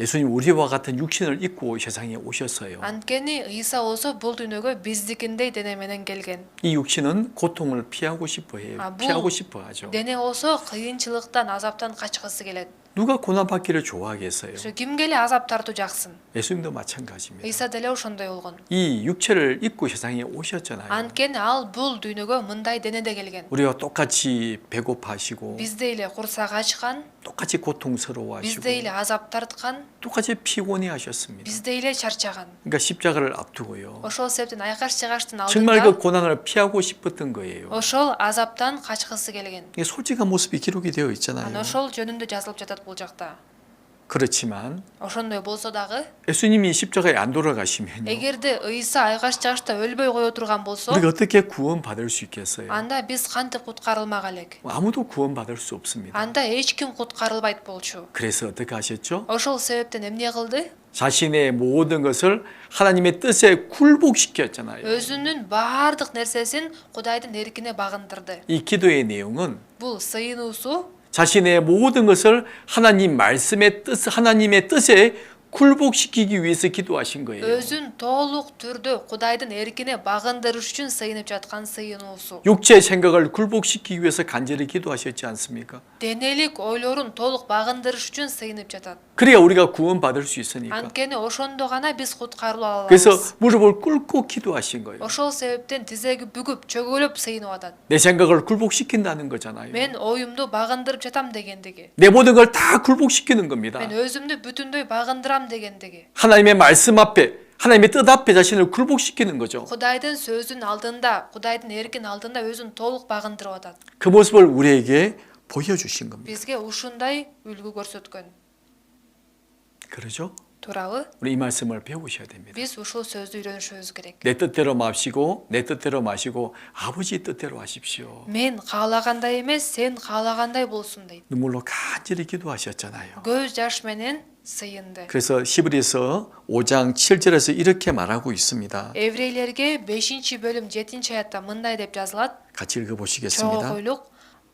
예수님 우리와 같은 육신을 입고 세상에 오셨어요. Анткени ыйса болсо бул дүйнөгө биздикиндей дене менен келген. 이 육신은 고통을 피하고 싶어 해요. 아, 뭐. 피하고 싶어 하죠. Дене болсо кыйынчылыктан, азаптан качкысы келет. 누가 고난 받기를 좋아하겠어요? Кимге эле азап тартуу жаксын? 예수님도 마찬가지입니다. ыйса деле ошондой болгон. 이 육체를 입고 세상에 오셨잖아요. Анткени ал бул дүйнөгө мындай денеде келген. 우리와 똑같이 배고파하시고 Бизде эле курсак ачкан, 똑같이 고통스러워하시고 бизде эле азап тарткан, 똑같이 피곤해하셨습니다. бизде эле чарчаган. 그러니까 십자가를 앞두고요. Ошол себептен айкаш жыгачтын 정말 그 алдында 고난을 피하고 싶었던 거예요. ошол азаптан качкысы келген. 이게 솔직한 모습이 기록이 되어 있잖아요. Ошол жөнүндө жазылып жатат бул жакта. 그렇지만 ошондой болсо дагы 예수님이 십자가에 안 돌아가시면요. эгерде ыйса айгаш жагышта өлбөй кое турган болсо 우리가 어떻게 구원받을 수 있겠어요? анда биз кантип куткарылмак элек? 아무도 구원받을 수 없습니다. анда эч ким куткарылбайт болчу. 그래서 어떻게 하셨죠? ошол себептен эмне кылды? 자신의 모든 것을 하나님의 뜻에 굴복시켰잖아요. өзүнүн баардык нерсесин Кудайдын эркине багындырды. 이 기도의 내용은 Бул сыйынуусу 자신의 모든 것을 하나님 말씀의 뜻, 하나님의 뜻에 굴복시키기 위해서 기도하신 거예요. өзүн толук түрдө Кудайдын эркине багындырыш үчүн сыйынып жаткан сыйынуусу. 육체의 생각을 굴복시키기 위해서 간절히 기도하셨지 않습니까? Денелик ойлорун толук багындырыш үчүн сыйынып жатат. 그래야 우리가 구원받을 수 있으니까. Анткени ошондо гана биз куткарылып 그래서 алабыз. 무릎을 꿇고 기도하신 거예요. Ошол себептен тизеги бүгүп чөгөлөп сыйынып атат. 내 생각을 굴복시킨다는 거잖아요. Мен оюмду багындырып жатам дегендиги. 내 모든 걸 다 굴복시키는 겁니다. Мен өзүмдү бүтүндөй багындырам дегендиги. 하나님의 말씀 앞에, 하나님의 뜻 앞에 자신을 굴복시키는 거죠. Кудайдын сөзүн алдында, Кудайдын эркин алдында өзүн толук багындырып атат. 그 모습을 우리에게 보여주신 겁니다. Бизге ушундай үлгү көрсөткөн. 그러죠? Туурабы? 우리 이 말씀을 배우셔야 됩니다. Биз ушул сөздү үйрөнүшүбүз керек. 내 뜻대로 마시고 내 뜻대로 마시고 아버지 뜻대로 하십시오. Мен каалагандай эмес, сен каалагандай болсун дейт. 눈물로 간절히 기도하셨잖아요. Көз жаш менен сыйынды. 그래서 히브리서 5장 7절에서 이렇게 말하고 있습니다. Еврейлерге 5-бөлүм 7-аятта мындай деп жазылат. 같이 Чогуу 읽어보시겠습니다. койлук.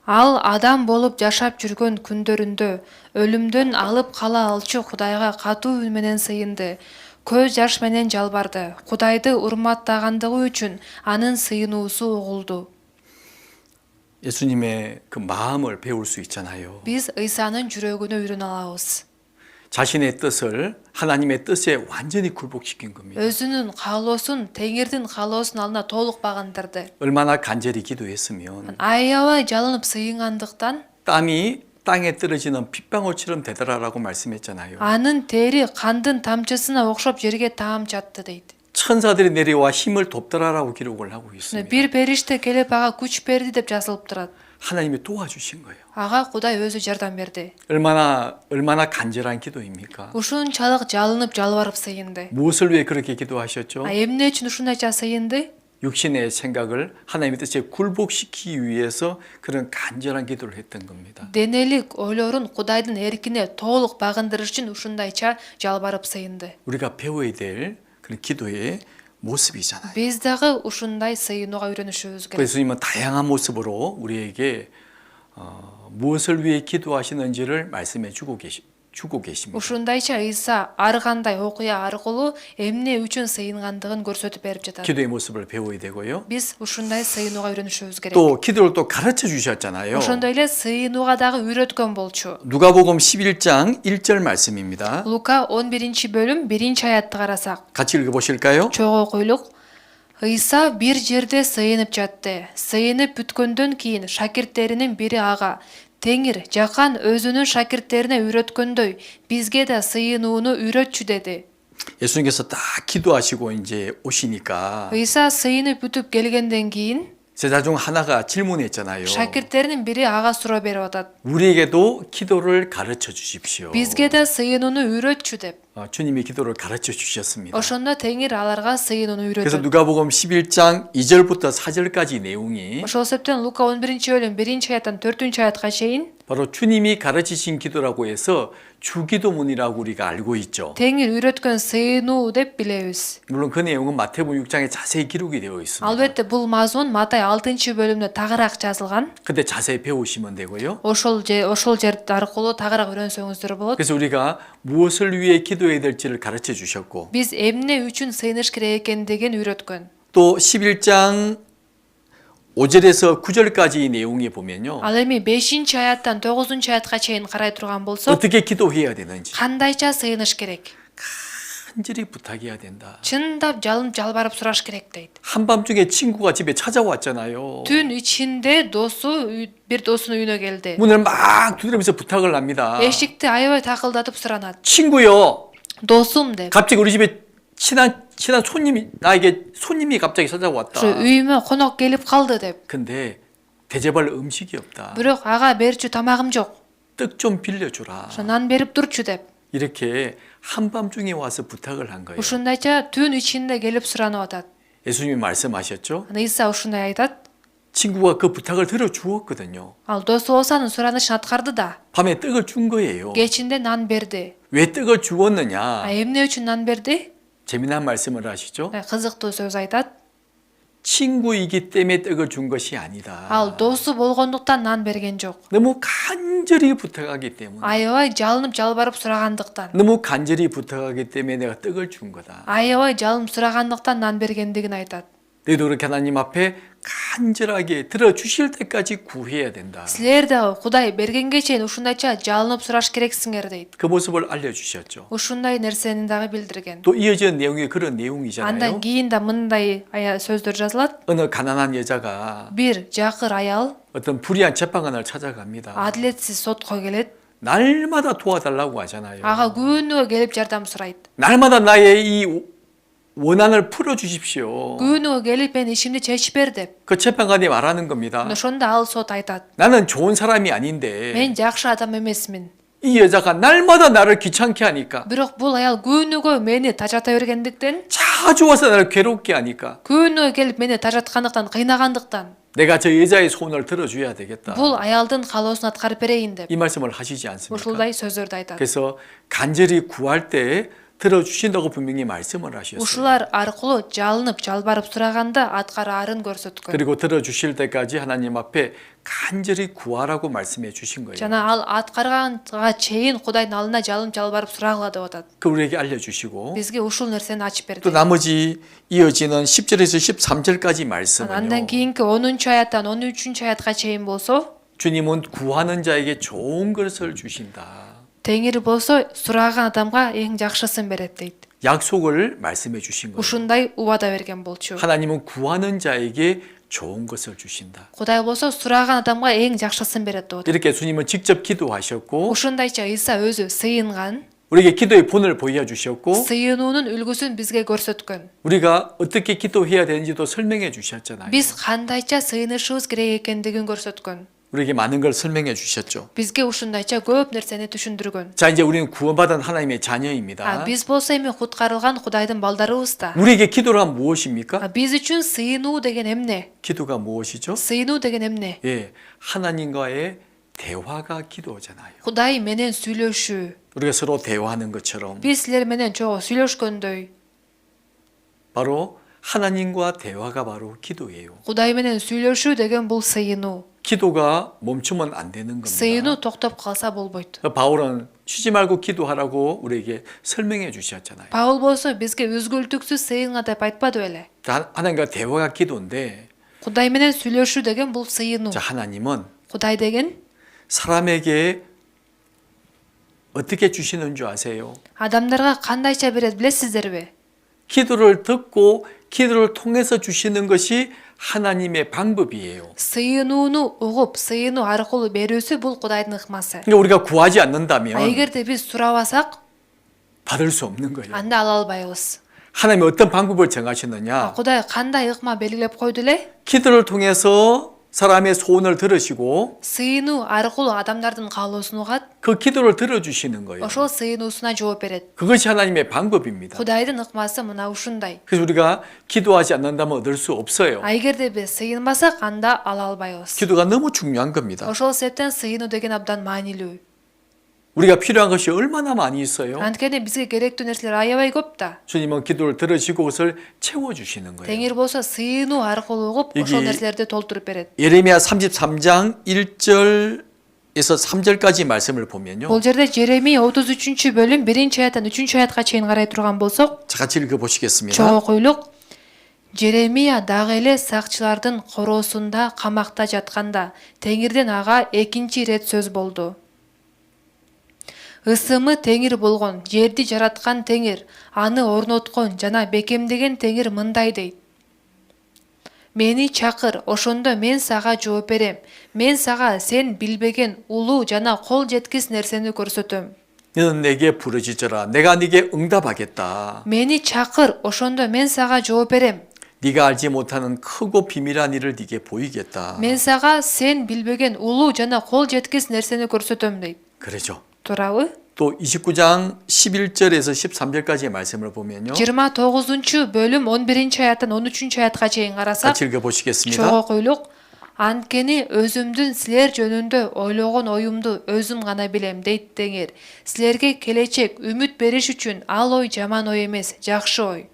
Ал адам болуп жашап жүргөн күндөрүндө өлүмдөн алып кала алчу Кудайга катуу үн менен сыйынды. Көз жаш менен жалбарды. Кудайды урматтагандыгы үчүн анын сыйынуусу угулду. 예수님의 그 마음을 배울 수 있잖아요. Биз ыйсанын жүрөгүнө үйрөнө алабыз. 자신의 뜻을 하나님의 뜻에 완전히 굴복시킨 겁니다. өзүнүн каалоосун Теңирдин каалоосунун алдына толук багындырды. 얼마나 간절히 기도했으면 аябай жалынып сыйынгандыктан 땀이 땅에 떨어지는 핏방울처럼 되더라라고 말씀했잖아요. анын тери кандын тамчысына окшоп жерге таам жатты дейт. 천사들이 내려와 힘을 돕더라라고 기록을 하고 있습니다. бир периште келип ага күч берди деп жазылып турат. 하나님이 도와주신 거예요. ага Кудай өзү жардам берди. 얼마나 간절한 기도입니까? ушунчалык жалынып жалбарып сыйынды. 무엇을 위해 그렇게 기도하셨죠? эмне үчүн ушундайча сыйынды? 육신의 생각을 하나님의 뜻에 굴복시키기 위해서 그런 간절한 기도를 했던 겁니다. денелик ойлорун Кудайдын эркине толук багындырыш үчүн ушундайча жалбарып сыйынды. 우리가 배워야 될 그런 기도의 모습이잖아요. биз дагы ушундай сыйынууга үйрөнүшүбүз керек. 그래서 예수님은 다양한 모습으로 우리에게 무엇을 위해 기도하시는지를 말씀해 주고 계십니다. ушундайча ыйса ар кандай окуя аркылуу эмне үчүн сыйынгандыгын көрсөтүп берип жатат. 기도의 모습을 배워야 되고요. биз ушундай сыйынууга үйрөнүшүбүз керек. 또 기도를 또 가르쳐 주셨잖아요. ошондой эле сыйынууга дагы үйрөткөн болчу. 누가복음 11장 1절 말씀입니다. Лука 11-бөлүм 1-аятты карасак. 같이 읽어보실까요? чогуу окуйлук. ыйса бир жерде сыйынып жатты. сыйынып бүткөндөн кийин шакирттеринин бири ага: Теңир жакан өзүнүн шакирттерине үйрөткөндөй бизге да сыйынууну үйрөтчү деди. 예수님께서 딱 기도하시고 이제 오시니까 ыйса сыйынып бүтүп келгенден кийин 제자 중 하나가 질문했잖아요. шакирттеринин бири ага суроо берип атат. 우리에게도 기도를 가르쳐 주십시오. бизге да сыйынууну үйрөтчү деп. 주님이 기도를 가르쳐 주셨습니다. ошондо Теңир аларга сыйынууну 그래서 үйрөтөт. 누가복음 11장 2절부터 4절까지 내용이 ошол себептен Лука 11-бөлүм 1-аяттан 4-аятка чейин 바로 주님이 가르치신 기도라고 해서 주기도문이라고 우리가 알고 있죠. Теңир үйрөткөн сыйынуу деп билебиз. 물론 그 내용은 마태복음 6장에 자세히 기록이 되어 있습니다. албетте бул мазмун Матай 6-бөлүмдө тагыраак жазылган. 근데 자세히 배우시면 되고요. ошол жер аркылуу тагыраак үйрөнсөңүздөр болот. 그래서 우리가 무엇을 위해 기도해야 될지를 가르쳐 주셨고 биз эмне үчүн сыйыныш керек экендигин үйрөткөн. 또 11장 5절에서 9절까지 내용에 보면요. ал эми 5-аяттан 9-аятка чейин карай турган болсок, 어떻게 기도해야 되는지 кандайча сыйыныш керек? 간절히 부탁해야 된다. чындап жалынып жалбарып сураш керек дейт. 한밤중에 친구가 집에 찾아왔잖아요. түн ичинде бир досунун үйүнө келди. 문을 막 두드리면서 부탁을 합니다. эшикти аябай такылдатып суранат. 친구요. досум деп. 갑자기 우리 집에 친한 나에게 손님이 갑자기 찾아왔다. үйүмө конок келип калды деп. 근데 대접할 음식이 없다. бирок ага берчү тамагым жок. 떡 좀 빌려주라. нан берип турчу деп. 이렇게 한밤중에 와서 부탁을 한 거예요. ушундайча түн ичинде келип суранып атат. 예수님이 말씀하셨죠? Ана Иса ушундай айтат. 친구가 그 부탁을 들어주었거든요. Ал досу болсо анын суранышын аткарды да. 밤에 떡을 준 거예요. Кечинде нан берди. 왜 떡을 주었느냐? Эмне үчүн нан берди? 재미난 말씀을 하시죠? Кызыктуу сөз айтат. 친구이기 때문에 떡을 준 것이 아니다. Ал досу болгондуктан нан берген жок. 너무 간절히 부탁하기 때문에 Аябай жалынып жалбарып сурагандыктан. 너무 간절히 부탁하기 때문에 내가 떡을 준 거다. Аябай жалынып сурагандыктан нан бергендигин айтат. 너희도 그렇게 하나님 앞에 간절하게 들어주실 때까지 구해야 된다. Силер дагы Кудай бергенге чейин ушундайча жалынып сураш керексиңер дейт. 그 모습을 알려주셨죠. Ушундай нерсени дагы билдирген. 또 이어진 내용이 그런 Андан 내용이잖아요. кийин да мындай сөздөр жазылат. 어느 가난한 여자가 Бир жакыр аял 어떤 불의한 재판관을 찾아갑니다. адилетсиз сотко келет. 날마다 도와달라고 하잖아요. Ага күнүгө келип жардам сурайт. 날마다 나의 이 원한을 풀어주십시오. Күнүгө келип мен ишимди чечип бер деп. 그 재판관이 말하는 겁니다. Ошондо ал сот айтат. 나는 좋은 사람이 아닌데 Мен жакшы адам эмесмин. 이 여자가 날마다 나를 귀찮게 하니까 Бирок бул аял күнүгө мени тажата бергендиктен, 자주 와서 나를 괴롭게 하니까 күнүгө келип мени тажаткандыктан, кыйнагандыктан 내가 저 여자의 소원을 들어줘야 되겠다. бул аялдын каалоосун аткарып берейин деп 이 말씀을 하시지 않습니까? ушулдай сөздөрдү айтат. 그래서 간절히 구할 때 들어주신다고 분명히 말씀을 하셨어요. Ушулар аркылуу жалынып, жалбарып сураганда аткараарын көрсөткөн. 그리고 들어주실 때까지 하나님 앞에 간절히 구하라고 말씀해 주신 거예요. Жана ал аткарганга чейин Кудайдын алдына жалынып, жалбарып сурагыла деп атат. 그 우리에게 알려주시고 Бизге ушул нерсени ачып 또 берди. 나머지 이어지는 10절에서 13절까지 Андан 말씀은요. кийинки 10-аяттан 13-аятка чейин болсо, 주님은 구하는 자에게 좋은 것을 주신다. Теңир болсо сураган адамга эң жакшысын берет дейт. 약속을 말씀해 주신 거예요. Ушундай убада берген болчу. 하나님은 구하는 자에게 좋은 것을 주신다. Кудай болсо сураган адамга эң жакшысын берет деп атат. 이렇게 주님은 직접 기도하셨고 Ушундайча Иса өзү сыйынган, 우리에게 기도의 본을 보여주셨고 сыйынуунун үлгүсүн бизге көрсөткөн. 우리가 어떻게 기도해야 되는지도 설명해 주셨잖아요. Биз кандайча сыйынышыбыз керек экендигин көрсөткөн. 우리에게 많은 걸 설명해 주셨죠. Бизге ушундайча көп нерсени түшүндүргөн. 자, 이제 우리는 구원받은 하나님의 자녀입니다. Биз болсо эми куткарылган Кудайдын балдарыбыз да. 우리에게 기도란 무엇입니까? Биз үчүн сыйынуу деген эмне? 기도가 무엇이죠? Сыйынуу деген эмне? 예, 하나님과의 대화가 기도잖아요. Кудай менен сүйлөшүү. 우리가 서로 대화하는 것처럼 Биз силер менен чогуу сүйлөшкөндөй, 바로 하나님과 대화가 바로 기도예요. Кудай менен сүйлөшүү деген бул сыйынуу. 기도가 멈추면 안 되는 Сыйынуу 겁니다. токтоп калса болбойт. 바울은 쉬지 말고 기도하라고 우리에게 설명해 주셨잖아요. Паул болсо бизге үзгүлтүксүз сыйынга деп айтпады беле? 하나님과 대화가 기도인데 Кудай менен сүйлөшүү деген бул сыйынуу. 자, 하나님은 Кудай деген 사람에게 어떻게 주시는 줄 아세요? адамдарга кандайча берет билесиздерби? 기도를 듣고 기도를 통해서 주시는 것이 하나님의 방법이에요. Сыйынууну угуп, сыйынуу аркылуу берүүсү бул Кудайдын ыкмасы. 그러니까 우리가 구하지 않는다면 Эгерде биз сурабасак, 받을 수 없는 거예요. анда ала албайбыз. 하나님이 어떤 방법을 정하셨느냐? Кудай кандай ыкма белгилеп койду эле? 기도를 통해서 사람의 소원을 들으시고 Сыйынуу аркылуу адамдардын каалоосун угат, 그 기도를 들어주시는 거예요. ошол сыйынуусуна жооп берет. 그것이 하나님의 방법입니다. Кудайдын ыкмасы мына ушундай. 그래서 우리가 기도하지 않는다면 얻을 수 없어요. Эгерде биз сыйынбасак, анда ала албайбыз. 기도가 너무 중요한 겁니다. Ошол себептен сыйынуу деген абдан маанилүү. 우리가 필요한 것이 얼마나 많이 있어요. Анткени бизге керектүү нерселер аябай көп да. 주님은 기도를 들으시고 그것을 채워주시는 거예요. Теңир болсо сыйынуу аркылуу угуп, ошол 여기 нерселерди толтуруп берет. 예레미야 33장 1절에서 3절까지 말씀을 보면요. Бул жерде Жеремия 33-бөлүм 1-аяттан 3-аятка чейин карай турган болсок, 자, 같이 읽어보시겠습니다. чогуу окуйлук. Жеремия дагы эле сакчылардын короосунда камакта жатканда Теңирден ага экинчи ирет сөз болду. Ысымы Теңир болгон, жерди жараткан Теңир, аны орноткон жана бекемдеген Теңир мындай дейт. Мени чакыр, ошондо мен сага жооп берем. Мен сага сен билбеген улуу жана кол жеткис нерсени көрсөтөм. 너는 내게 부르짖어라. 내가 네게 응답하겠다. Мени чакыр, ошондо мен сага жооп берем. 네가 알지 못하는 크고 비밀한 일을 네게 보이겠다. Мен сага сен билбеген улуу жана кол жеткис нерсени көрсөтөм дейт. 그러죠. Туурабы? 또 29장 11절에서 13절까지의 말씀을 보면요. 29 bölüm 11 аяттан 13 аятка чейин карасак 같이 읽어보시겠습니다. чогуу койлук анткени өзүмдүн силер жөнүндө ойлогон оюмду өзүм гана билем дейт Теңир. Силерге келечек үмүт бериш үчүн ал ой жаман ой эмес, жакшы ой.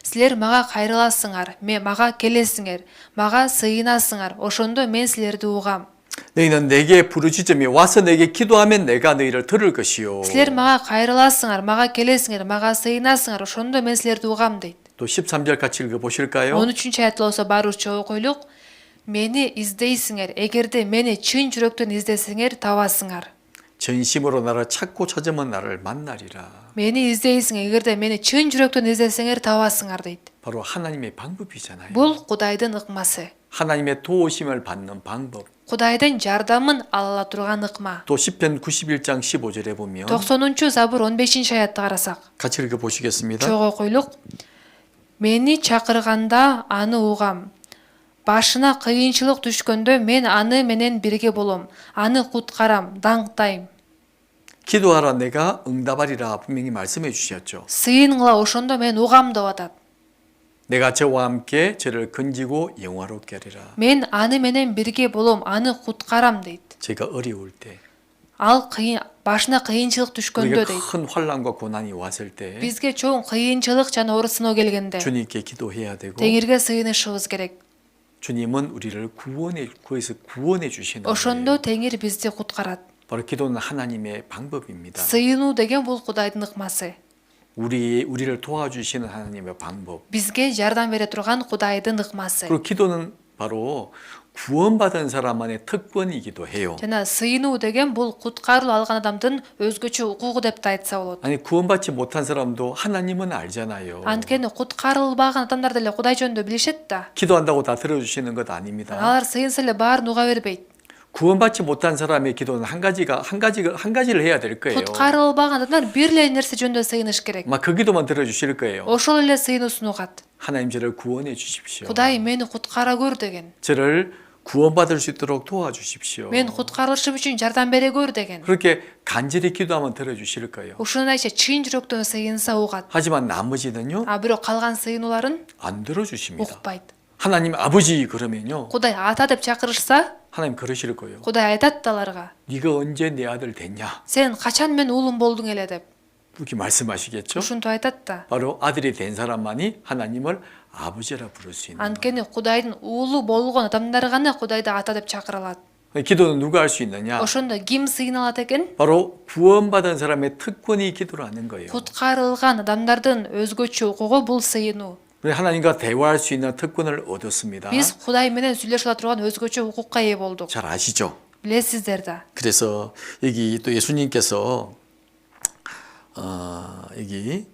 Силер мага кайрыласыңар, мага келесиңер, мага сыйынасыңар. Ошондо мен силерди угам. 너희는 내게 부르짖으며 와서 내게 기도하면 내가 너희를 들을 것이요. Силер мага кайрыласыңар, мага келесиңер, мага сыйынасыңар. Ошондо мен силерди угам дейт. 또 13절 같이 읽어보실까요? 13 аятта болсо баруу чогуу койлук. Мени издейсиңер, эгерде мени чын жүрөктөн издесеңер табасыңар. 전심으로 나를 찾고 찾으면 나를 만나리라. Мени издейсиңер, эгерде мени чын жүрөктөн издесеңер табасыңар дейт. 바로 하나님의 방법이잖아요. Бул Кудайдын ыкмасы. 하나님의 도우심을 받는 방법. Кудайдын жардамын ала ала турган ыкма. 또 시편 91장 15절에 보면 90 Забур 15 аятты карасак 같이 읽어보시겠습니다. чогуу койлук. Мени чакырганда аны угам. Башына кыйынчылык түшкөндө мен аны менен бирге болом. Аны куткарам, даңктайм. 기도하라 내가 응답하리라 분명히 말씀해 주셨죠. Сыйынгыла ошондо мен угам деп атат. 내가 저와 함께 저를 건지고 영화롭게 하리라. Мен аны менен бирге болом, аны куткарам дейт. 제가 어려울 때, Ал башына кыйынчылык түшкөндө 우리에게 дейт. 큰 환난과 고난이 왔을 때 Бизге чоң кыйынчылык жана оор сыноо келгенде 주님께 기도해야 되고 Теңирге сыйынышыбыз керек. 주님은 우리를 구해서 구원해 주시는 Ошондо 거예요. Теңир бизди куткарат. 바로 기도는 하나님의 방법입니다. Сыйынуу деген бул Кудайдын ыкмасы. 우리를 도와주시는 하나님의 방법. Бизге жардам бере турган Кудайдын ыкмасы. 그리고 기도는 바로 구원받은 사람만의 특권이기도 해요. Жана сыйынуу деген бул куткаруу алган адамдын өзгөчө укугу деп да айтса болот. 아니 구원받지 못한 사람도 하나님은 알잖아요. Анткени куткарылбаган адамдар деле Кудай жөнүндө билишет да. 기도한다고 다 들어주시는 것 아닙니다. Алар сыйынса эле баарын уга бербейт. 구원받지 못한 사람의 기도는 한 가지를 해야 될 거예요. Куткарылбаган адамдар бир эле нерсе жөнүндө сыйыныш керек. 막 그 기도만 들어주실 거예요. Ошол эле сыйынуусун угат. 하나님 저를 구원해 주십시오. Кудай мени куткара көр деген. 저를 구원받을 수 있도록 도와주십시오. Мен куткарылышым үчүн жардам бере көр деген. 그렇게 간절히 기도하면 들어주실 거예요. Ушуну айча чын жүрөктөн сыйынса угат. 하지만 나머지는요 А бирок калган сыйынууларын 안 들어주십니다. укпайт. 하나님 아버지 그러면요 Кудай ата деп чакырышса, 하나님 그러실 거예요. Кудай айтат да аларга. 네가 언제 내 아들 됐냐? Сен качан мен уулум болдуң эле деп. 이렇게 말씀하시겠죠? Ушинтип айтат да. 바로 아들이 된 사람만이 하나님을 아버지라 부를 수 있는 거예요. Анткени Кудайдын уулу болгон адамдар гана Кудайды ата деп чакыра алат. 기도는 누가 할 수 있느냐? Ошондо ким сыйына алат экен? 바로 구원받은 사람의 특권이 기도라는 거예요. Куткарылган адамдардын өзгөчө укугу бул сыйынуу. 우리 하나님과 대화할 수 있는 특권을 얻었습니다. Биз Кудай менен сүйлөшө ала турган өзгөчө укукка ээ болдук. 잘 아시죠? Билесиздер да. 그래서 여기 또 예수님께서 여기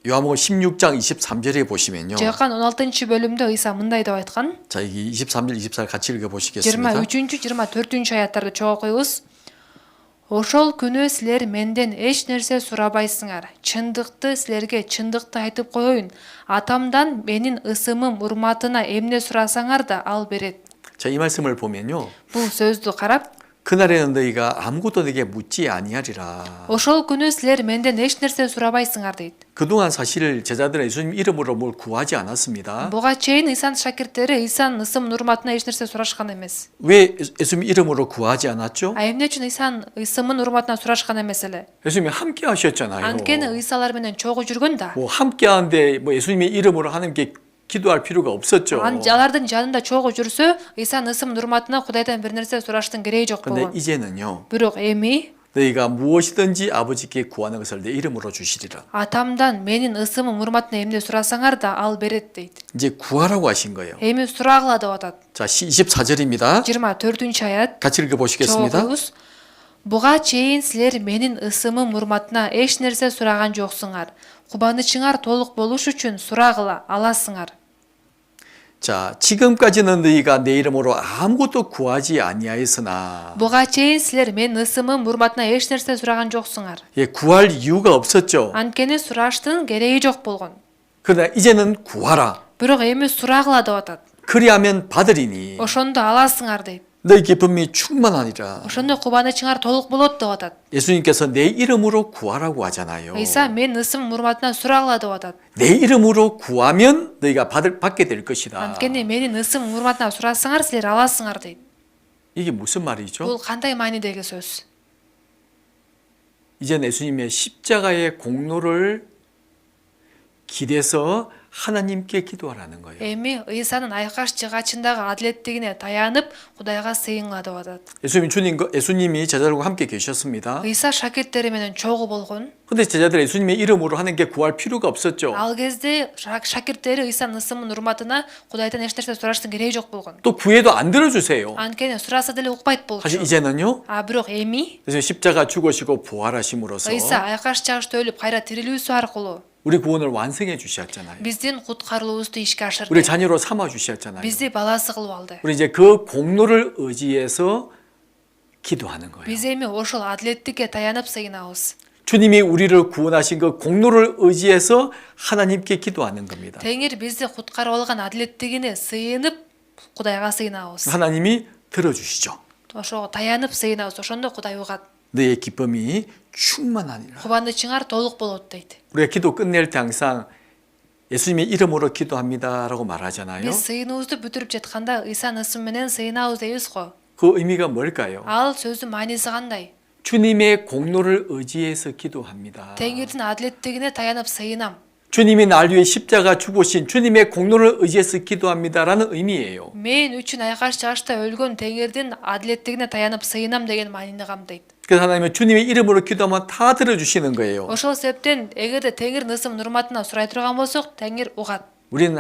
요한복음 16장 23절에 보시면요. Жакан 16 бөлүмдө Ыйса мындай деп айткан. 자, 여기 23절 24절 같이 읽어보시겠습니다. 23-24 аяттарды чогуу коебуз. Ошол күнү силер менден эч нерсе сурабайсыңар. Чындыкты силерге чындыкты айтып коеюн. Атамдан менин ысымым урматына эмне сурасаңар да ал берет. 자, 이 말씀을 보면요. Бул сөздү карап, 그날에는 너희가 아무것도 내게 묻지 아니하리라. ошол күнү силер менден эч нерсе сурабайсыңар дейт. 그동안 사실 제자들은 예수님 이름으로 뭘 구하지 않았습니다. Буга чейин Ыйсанын шакирттери Ыйсанын ысымын урматына эч нерсе сурашкан эмес. 왜 예수님 이름으로 구하지 않았죠? А эмне үчүн Ыйсанын ысымын урматына сурашкан эмес эле? 예수님이 함께 하셨잖아요. Анткени Ыйсалар менен чогуу жүргөн да. 뭐 함께 하는데 뭐 예수님의 이름으로 하나님께 기도할 필요가 없었죠. Алардын жанында чогуу жүрсө, Ыйсанын ысымын урматына Кудайдан бир нерсе сураштын кереги жок 근데 болгон. 이제는요. Бирок эми 너희가 무엇이든지 아버지께 구하는 것을 내 이름으로 주시리라. атамдан менин ысымым урматына эмне сурасаңар да ал берет дейт. 이제 구하라고 하신 거예요. Эми сурагыла деп атат. 자, 24절입니다. 24 аят. 같이 읽어보시겠습니다. Чогуңуз. Буга чейин силер менин ысымым урматына эч нерсе сураган жоксуңар. Кубанычыңар толук болуш үчүн сурагыла аласыңар. 자, 지금까지는 너희가 내 이름으로 아무것도 구하지 아니하였으나 Буга чейин силер менин ысымым урматына эч нерсе сураган жоксуңар. 예, 구할 이유가 없었죠. Анткени сураштын кереги жок болгон. 그러나 이제는 구하라. Бирок эми сурагыла деп атат. 그리하면 받으리니 Ошондо аласыңар дейт. 너희 기쁨이 충만하니라. ошондой кубанычыңар толук болот деп атат. 예수님께서 내 이름으로 구하라고 하잖아요. ыйса менин ысымым урматынан сурагыла деп атат. 내 이름으로 구하면 너희가 받게 될 것이다. анткени менин ысымым урматынан сурасаңар силер аласыңар дейт. 이게 무슨 말이죠? бул кандай маанидеги сөз? 이제 예수님의 십자가의 공로를 기대서 하나님께 기도하라는 거예요. эми ыйсанын айкаш жыгачындагы адилеттигине таянып кудайга сыйынгыла деп атат. 예수님이 제자들과 함께 계셨습니다. ыйса шакирттери менен чогуу болгон. 근데 제자들 예수님의 이름으로 하는 게 구할 필요가 없었죠. ал кезде шакирттери ыйсанын ысымын урматына кудайдан эч нерсе сураштын кереги жок болгон. 또 구해도 안 들어주세요. анткени сураса деле укпайт болчу. 사실 이제는요. бирок эми 그래서 십자가 죽으시고 부활하심으로써 ыйса айкаш жагышта өлүп кайра тирилүүсү аркылуу 우리 구원을 완성해 주셨잖아요. биздин куткарылуубузду ишке ашырды. 우리 자녀로 삼아 주셨잖아요. бизди баласы кылып алды. 우리 이제 그 공로를 의지해서 기도하는 거예요. биз эми ошол адилеттикке таянып сыйынабыз. 주님이 우리를 구원하신 그 공로를 의지해서 하나님께 기도하는 겁니다. теңир бизди куткарып алган адилеттигине сыйынып кудайга сыйынабыз. 하나님이 들어주시죠. ошого таянып сыйынабыз. ошондо кудай угат. 너의 기쁨이 충만하니라. кубанычыңар толук болот дейт. 우리가 기도 끝낼 때 항상 예수님의 이름으로 기도합니다라고 말하잖아요. биз сыйынуубузду бүтүрүп жатканда ыйсанын ысымы менен сыйынабыз дейбиз го. 그 의미가 뭘까요? ал сөздүн мааниси кандай? 주님의 공로를 의지해서 기도합니다. теңирдин адилеттигине таянып сыйынам. 주님이 날 위해 십자가 죽으신 주님의 공로를 의지해서 기도합니다라는 의미예요. мен үчүн айкаш жагышта өлгөн теңирдин адилеттигине таянып сыйынам деген маанини камдайт. 그래서 하나님은 주님의 이름으로 기도하면 다 들어주시는 거예요. ошол себептен эгерде теңирдин ысымын урматына сурай турган болсок теңир угат. 우리는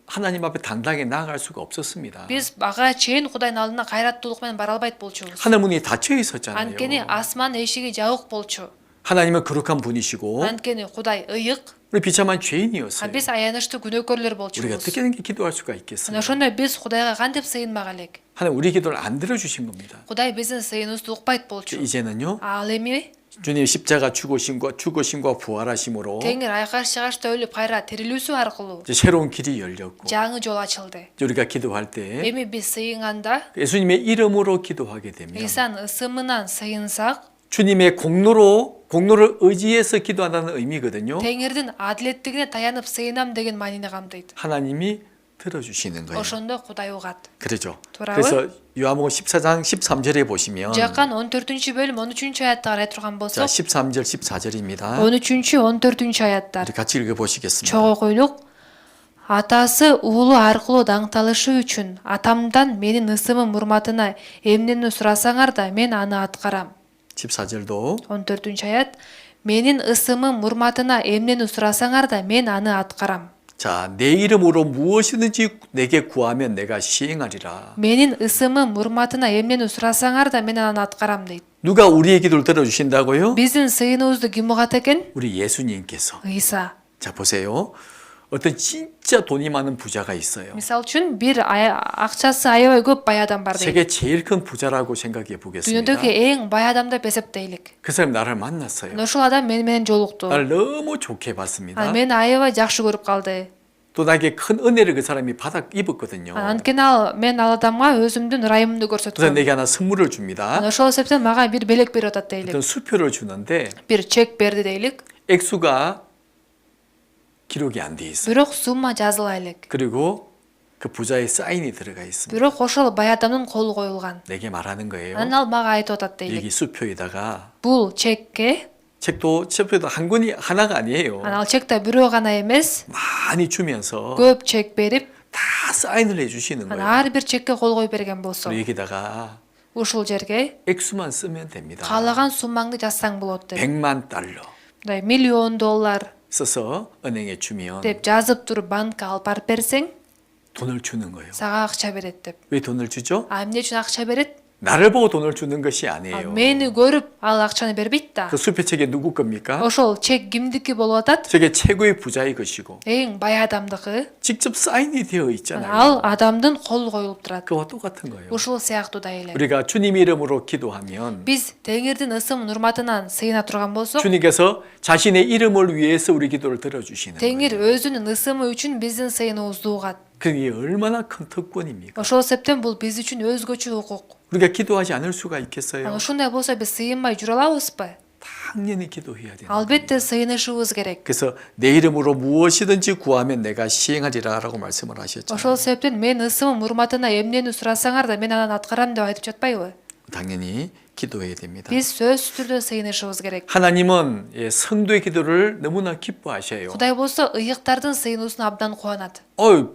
하나님 앞에 당당하게 나아갈 수가 없었습니다. биз ага чейин кудайдын алдына кайраттуулук менен бара албайт болчубуз. 하늘 문이 닫혀 있었잖아요. анткени асман эшиги жабык болчу. 하나님은 거룩한 분이시고 анткени кудай ыйык, 우리 비참한 죄인이었어요. биз аянычтуу күнөөкөрлөр 우리가 болчубуз. 어떻게 이렇게 기도할 수가 ana 있겠어요? ошондой биз кудайга кантип сыйынмак элек? 하나님 우리 기도를 안 들어주신 겁니다. кудай биздин сыйынуубузду укпайт болчу. 이제는요. ал эми 주님 십자가 죽으심과 부활하심으로 теңир айкаш жагышта өлүп кайра тирилүүсү аркылуу 이제 새로운 길이 열렸고 жаңы жол ачылды. 우리가 기도할 때 эми биз сыйынганда 예수님의 이름으로 기도하게 되면 ыйсанын ысымынан сыйынсак 주님의 공로를 의지해서 기도한다는 의미거든요. теңирдин адилеттигине таянып сыйынам деген маанини камдайт. 하나님이 들어주시는 거예요. ошондо кудай угат. 그렇죠. 돌아요? 그래서 요한복음 14장 13절에 보시면 жаккан 14-бөлүм 13-аятты карай турган 자, болсок 13절 14절입니다. 13-14 аяттар 같이 읽어보시겠습니다. чогуу койлук. атасы уулу аркылуу даңталышы үчүн атамдан менин ысымым урматына эмнени сурасаңар да мен аны аткарам. 14절도 14-аят. менин ысымым урматына эмнени сурасаңар да мен аны аткарам. 자, 내 이름으로 무엇이든지 내게 구하면 내가 시행하리라. менин ысымым урматына эмнени сурасаңар да мен аны аткарам дейт. 누가 우리의 기도를 들어주신다고요? биздин сыйынуубузду ким угат экен? 우리 예수님께서. ыйса. 자, 보세요. 어떤 진짜 돈이 많은 부자가 있어요. мисалы үчүн бир акчасы аябай көп бай адам бар дейт. 세계 제일 큰 부자라고 생각해 보겠습니다. дүйнөдөгү эң бай адам деп эсептейлик. 그 사람 나를 만났어요. ошол адам мени менен жолукту. 나를 너무 좋게 봤습니다. мени аябай жакшы көрүп калды. 또 나에게 큰 은혜를 그 사람이 입었거든요. анткени мен ал адамга өзүмдүн ырайымымды 그래서 көрсөткөм. 내게 하나 선물을 줍니다. ошол себептен мага бир белек берип атат дейлик. 어떤 수표를 주는데 бир чек берди дейлик. 액수가 기록이 안 돼 있어요. бирок сумма жазыла элек. 그리고 그 부자의 사인이 들어가 있습니다. бирок ошол бай адамдын колу коюлган. 내게 말하는 거예요. анан ал мага айтып атат дейлик. 여기 수표에다가 бул чекке 책도 한 권이 하나가 아니에요. анан ал чекте бирөө гана эмес, 많이 주면서 көп чек берип, 다 사인을 해주시는 анан 거예요. ар бир чекке кол коюп берген болсо, 그리고 여기다가 ушул жерге 액수만 쓰면 됩니다. каалаган суммаңды жазсаң болот деп. 100만 달러 мындай $1,000,000 써서 은행에 주면 деп жазып туруп банкка алып барып берсең, 돈을 주는 거예요. сага акча берет деп. 왜 돈을 주죠? эмне үчүн акча берет? 나를 보고 돈을 주는 것이 아니에요. мени көрүп ал акчаны бербейт да. 그 수표책이 누구 겁니까? ошол чек кимдики болуп атат? 저게 최고의 부자의 것이고 эң бай адамдыкы. 직접 사인이 되어 있잖아요. ал адамдын колу коюлуп турат. 그와 똑같은 거예요. ушул сыяктуу да эле. 우리가 주님 이름으로 기도하면 биз теңирдин ысымын урматынан сыйына турган болсок, 주님께서 자신의 이름을 위해서 우리 기도를 들어주시는 теңир 거예요. өзүнүн ысымы үчүн биздин сыйынуубузду угат. 그게 얼마나 큰 특권입니까? ошол себептен бул биз үчүн өзгөчө укук. 우리가 기도하지 않을 수가 있겠어요? Анан ушундай болсо биз сыйынбай жүрө алабызбы? 당연히 기도해야 돼요. Албетте сыйынышыбыз керек. 그래서 내 이름으로 무엇이든지 구하면 내가 시행하리라라고 말씀을 하셨죠. Ошол себептен мен ысымым урматына эмнени сурасаңар да мен анан аткарам деп айтып жатпайбы? 당연히 기도해야 됩니다. Биз сөзсүз түрдө сыйынышыбыз керек. 하나님은 성도의 기도를 너무나 기뻐하셔요. Кудай болсо ыйыктардын сыйынуусуна абдан кубанат.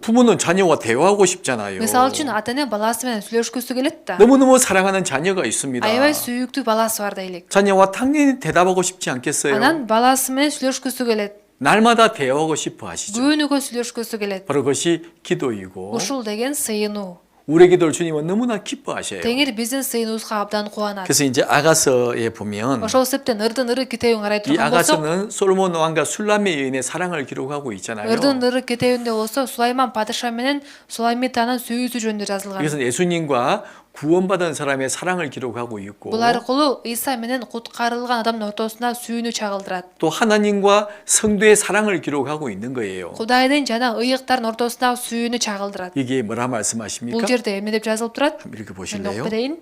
부모는 자녀와 대화하고 싶잖아요. Мисалы үчүн ата эне баласы менен сүйлөшкүсү келет да. 너무너무 사랑하는 자녀가 있습니다. Аябай сүйүктүү баласы бар дейлик. 자녀와 당연히 대답하고 싶지 않겠어요? Анан баласы менен сүйлөшкүсү келет. 날마다 대화하고 싶어 하시죠. Күнүгө сүйлөшкүсү келет. 바로 그것이 기도이고 Ушул деген сыйынуу. 우리의 기도를 주님은 너무나 기뻐하셔요. Теңир биздин сыйынуубузга абдан кубанат. 그래서 이제 아가서에 보면 Ошол себептен ырдын ыры китебин карай 이 турган болсок, 아가서는 솔로몬 왕과 술람의 여인의 사랑을 기록하고 있잖아요. ырдын ыры китебинде болсо Сулайман падыша менен Сулаймитанын сүйүүсү жөнүндө жазылган. 이것은 예수님과 구원받은 사람의 사랑을 기록하고 있고 Бул аркылуу Иса менен куткарылган адамдын ортосуна сүйүүнү чагылдырат. 또 하나님과 성도의 사랑을 기록하고 있는 거예요. Кудайдын жана ыйыктардын ортосуна сүйүүнү чагылдырат. 이게 뭐라 Бул 말씀하십니까? жерде эмне деп жазылып турат? 한번 Мен 읽어보실래요? окуп берейин.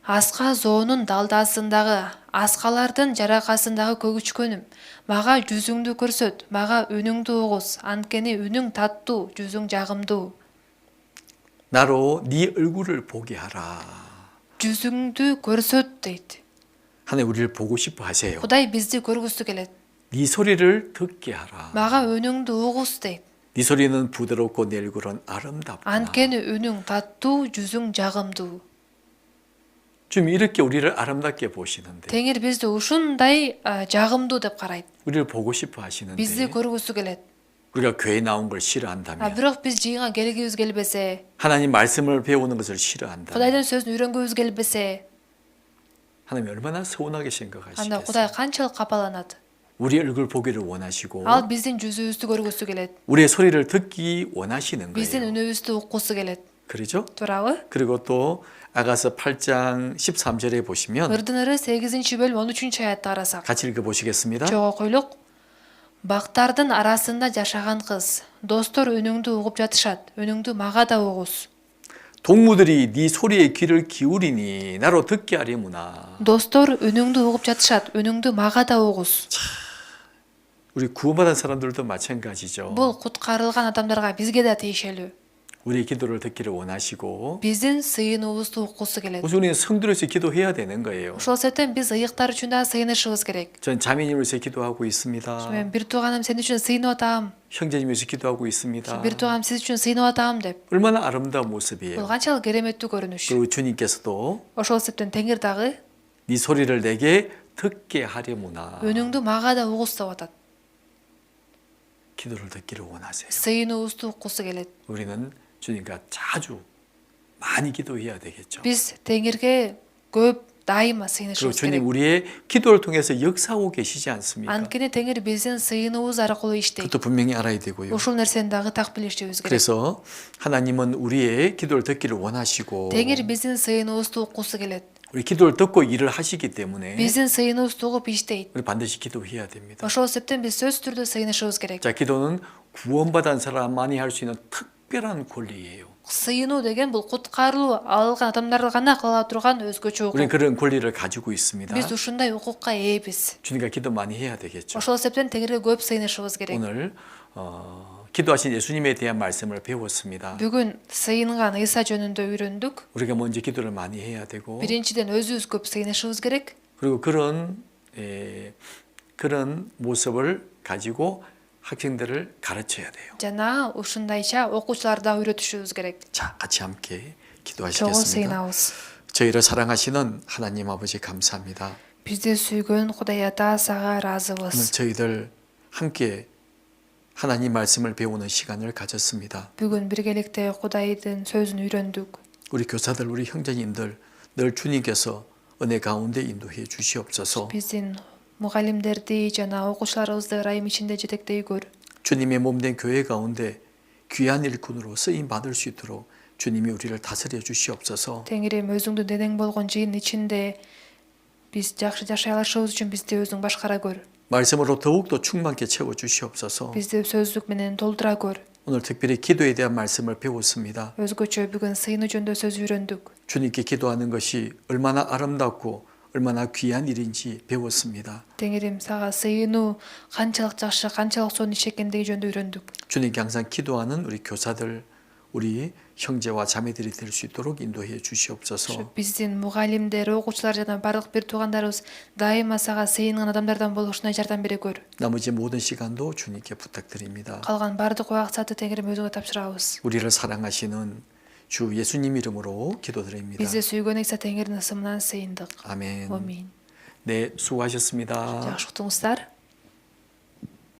Аска зоонун далдасындагы, аскалардын жаракасындагы көгүчкөнүм, мага жүзүңдү көрсөт, мага үнүңдү угуз, анткени үнүң таттуу, жүзүң жагымдуу. 나로 네 얼굴을 보게 하라. Жүзүңдү көрсөт дейт. 하나님 우리를 보고 싶어 하세요. Кудай бизди көргүсү келет. 네 소리를 듣게 하라. Мага үнүңдү угуз дейт. 네 소리는 부드럽고 내 얼굴은 아름답다. Анткени үнүң таттуу, жүзүң жагымдуу. 주님 이렇게 우리를 아름답게 보시는데 Теңир бизди ушундай жагымдуу деп карайт. 우리를 보고 싶어 하시는데 Бизди көргүсү келет. 우리가 교회 나온 걸 싫어한다면 Бирок биз жыйынга келгибиз келбесе, 하나님 말씀을 배우는 것을 싫어한다면 Кудайдын сөзүн үйрөнгүбүз келбесе, 하나님 얼마나 서운하게 анда 생각하시겠어요. Кудай канчалык капаланат. 우리 얼굴 보기를 원하시고 Ал биздин жүзүбүздү көргүсү келет. 우리의 소리를 듣기 원하시는 Биздин 거예요. үнүбүздү уккусу келет. 그렇죠? Туурабы? 그리고 또 아가서 8장 13절에 보시면 Ырдын ыры 8-бөлүм 13 аятты карасак. 같이 읽어보시겠습니다. Чогуу койлук. Бактардын арасында жашаган кыз, достор үнүңдү угуп жатышат, үнүңдү мага да угуз. 동무들이 네 소리에 귀를 기울이니 나로 듣게 하리무나. Достор үнүңдү угуп жатышат, үнүңдү мага да угуз. 우리 구원받은 사람들도 마찬가지죠. Бул куткарылган адамдарга бизге да тийишелүү. 우리의 기도를 듣기를 원하시고 Биздин сыйынуубузду уккусу келет. 우리는 성도로서 기도해야 되는 거예요. Ошол себептен биз ыйыктар үчүн да сыйынышыбыз керек. 전 자매님으로서 기도하고 있습니다. Мен бир тууганым сен үчүн сыйынып атам. 형제님으로서 기도하고 있습니다. Бир тууганым сиз үчүн сыйынып атам деп. 얼마나 아름다운 Бул 모습이에요. канчалык кереметтүү көрүнүш. 그리고 주님께서도 Ошол себептен Теңир дагы 네 소리를 내게 듣게 하려무나. үнүңдү мага да угуз деп атат. 기도를 듣기를 원하세요. Сыйынуубузду уккусу келет. 우리는 주님과 자주 많이 기도해야 되겠죠. Биз Теңирге көп дайыма 그리고 сыйынышыбыз 주님 керек. 우리의 기도를 통해서 역사하고 계시지 않습니까? Анткени Теңир биздин сыйынуубуз аркылуу иштейт. 그것도 분명히 알아야 되고요. Ушул нерсени дагы так билишибиз керек. 그래서 하나님은 우리의 기도를 듣기를 원하시고 Теңир биздин сыйынуубузду уккусу келет. 우리 기도를 듣고 일을 하시기 때문에 Биздин сыйынуубузду угуп иштейт. 우리 반드시 기도해야 됩니다. Ошол себептен биз сөзсүз түрдө сыйынышыбыз керек. 자, 기도는 구원받은 사람만이 할 수 있는 특별한 권리예요. Сыйынуу деген бул куткарылуу алган адамдар гана кыла турган өзгөчө 우리는 укук. 그런 권리를 가지고 있습니다. Биз ушундай укукка ээбиз. 주님과 기도 많이 해야 되겠죠. Ошол себептен Теңирге көп сыйынышыбыз керек. 오늘 기도하신 예수님에 대한 말씀을 배웠습니다. Бүгүн сыйынган Ыйса жөнүндө үйрөндүк. 우리가 먼저 기도를 많이 해야 되고 Биринчиден өзүбүз көп сыйынышыбыз керек. 그리고 그런 모습을 가지고 학생들을 가르쳐야 돼요. Жана ушундайча окуучуларды да үйрөтүшүбүз керек. 자, 같이 함께 Чогуу 기도하시겠습니다. сыйынабыз. 저희를 사랑하시는 하나님 아버지 감사합니다. Бизди сүйгөн Кудай Ата сага 오늘 ыраазыбыз. 저희들 함께 하나님 말씀을 배우는 시간을 가졌습니다. Бүгүн биргеликте Кудайдын сөзүн үйрөндүк. 우리 교사들, 우리 형제님들 늘 주님께서 은혜 가운데 인도해 주시옵소서. Биздин мугалимдерди жана окуучуларыбызды ырайым ичинде жетектей көр. 주님의 몸된 교회 가운데 귀한 일꾼으로 쓰임 받을 수 있도록 주님이 우리를 다스려 주시옵소서. Теңирим өзүңдүн денең болгон жыйын ичинде биз жакшы жашай алышыбыз үчүн бизди өзүң башкара көр. 말씀으로 더욱더 충만케 채워 주시옵소서. Бизди сөздүк менен толтура көр. 오늘 특별히 기도에 대한 말씀을 배웠습니다. өзгөчө бүгүн сыйынуу жөнүндө сөз үйрөндүк. 주님께 기도하는 것이 얼마나 아름답고 얼마나 귀한 일인지 배웠습니다. Теңирим сага сыйынуу канчалык жакшы, канчалык сонун иш экендиги жөнүндө үйрөндүк. 주님께 항상 기도하는 우리 교사들, 우리 형제와 자매들이 될 수 있도록 인도해 주시옵소서. Биздин мугалимдер, окуучулар жана бардык бир туугандарыбыз дайыма сага сыйынган адамдардан болушуна жардам бере көр. 나머지 모든 시간도 주님께 부탁드립니다. Калган бардык убакытты Теңирим өзүңө тапшырабыз. 우리를 사랑하시는 주 예수님 이름으로 기도드립니다. Бизди сүйгөн Иса Теңирдин ысымынан сыйындык. 아멘. Амин. 네, 수고하셨습니다. Жакшы уктуңуздар.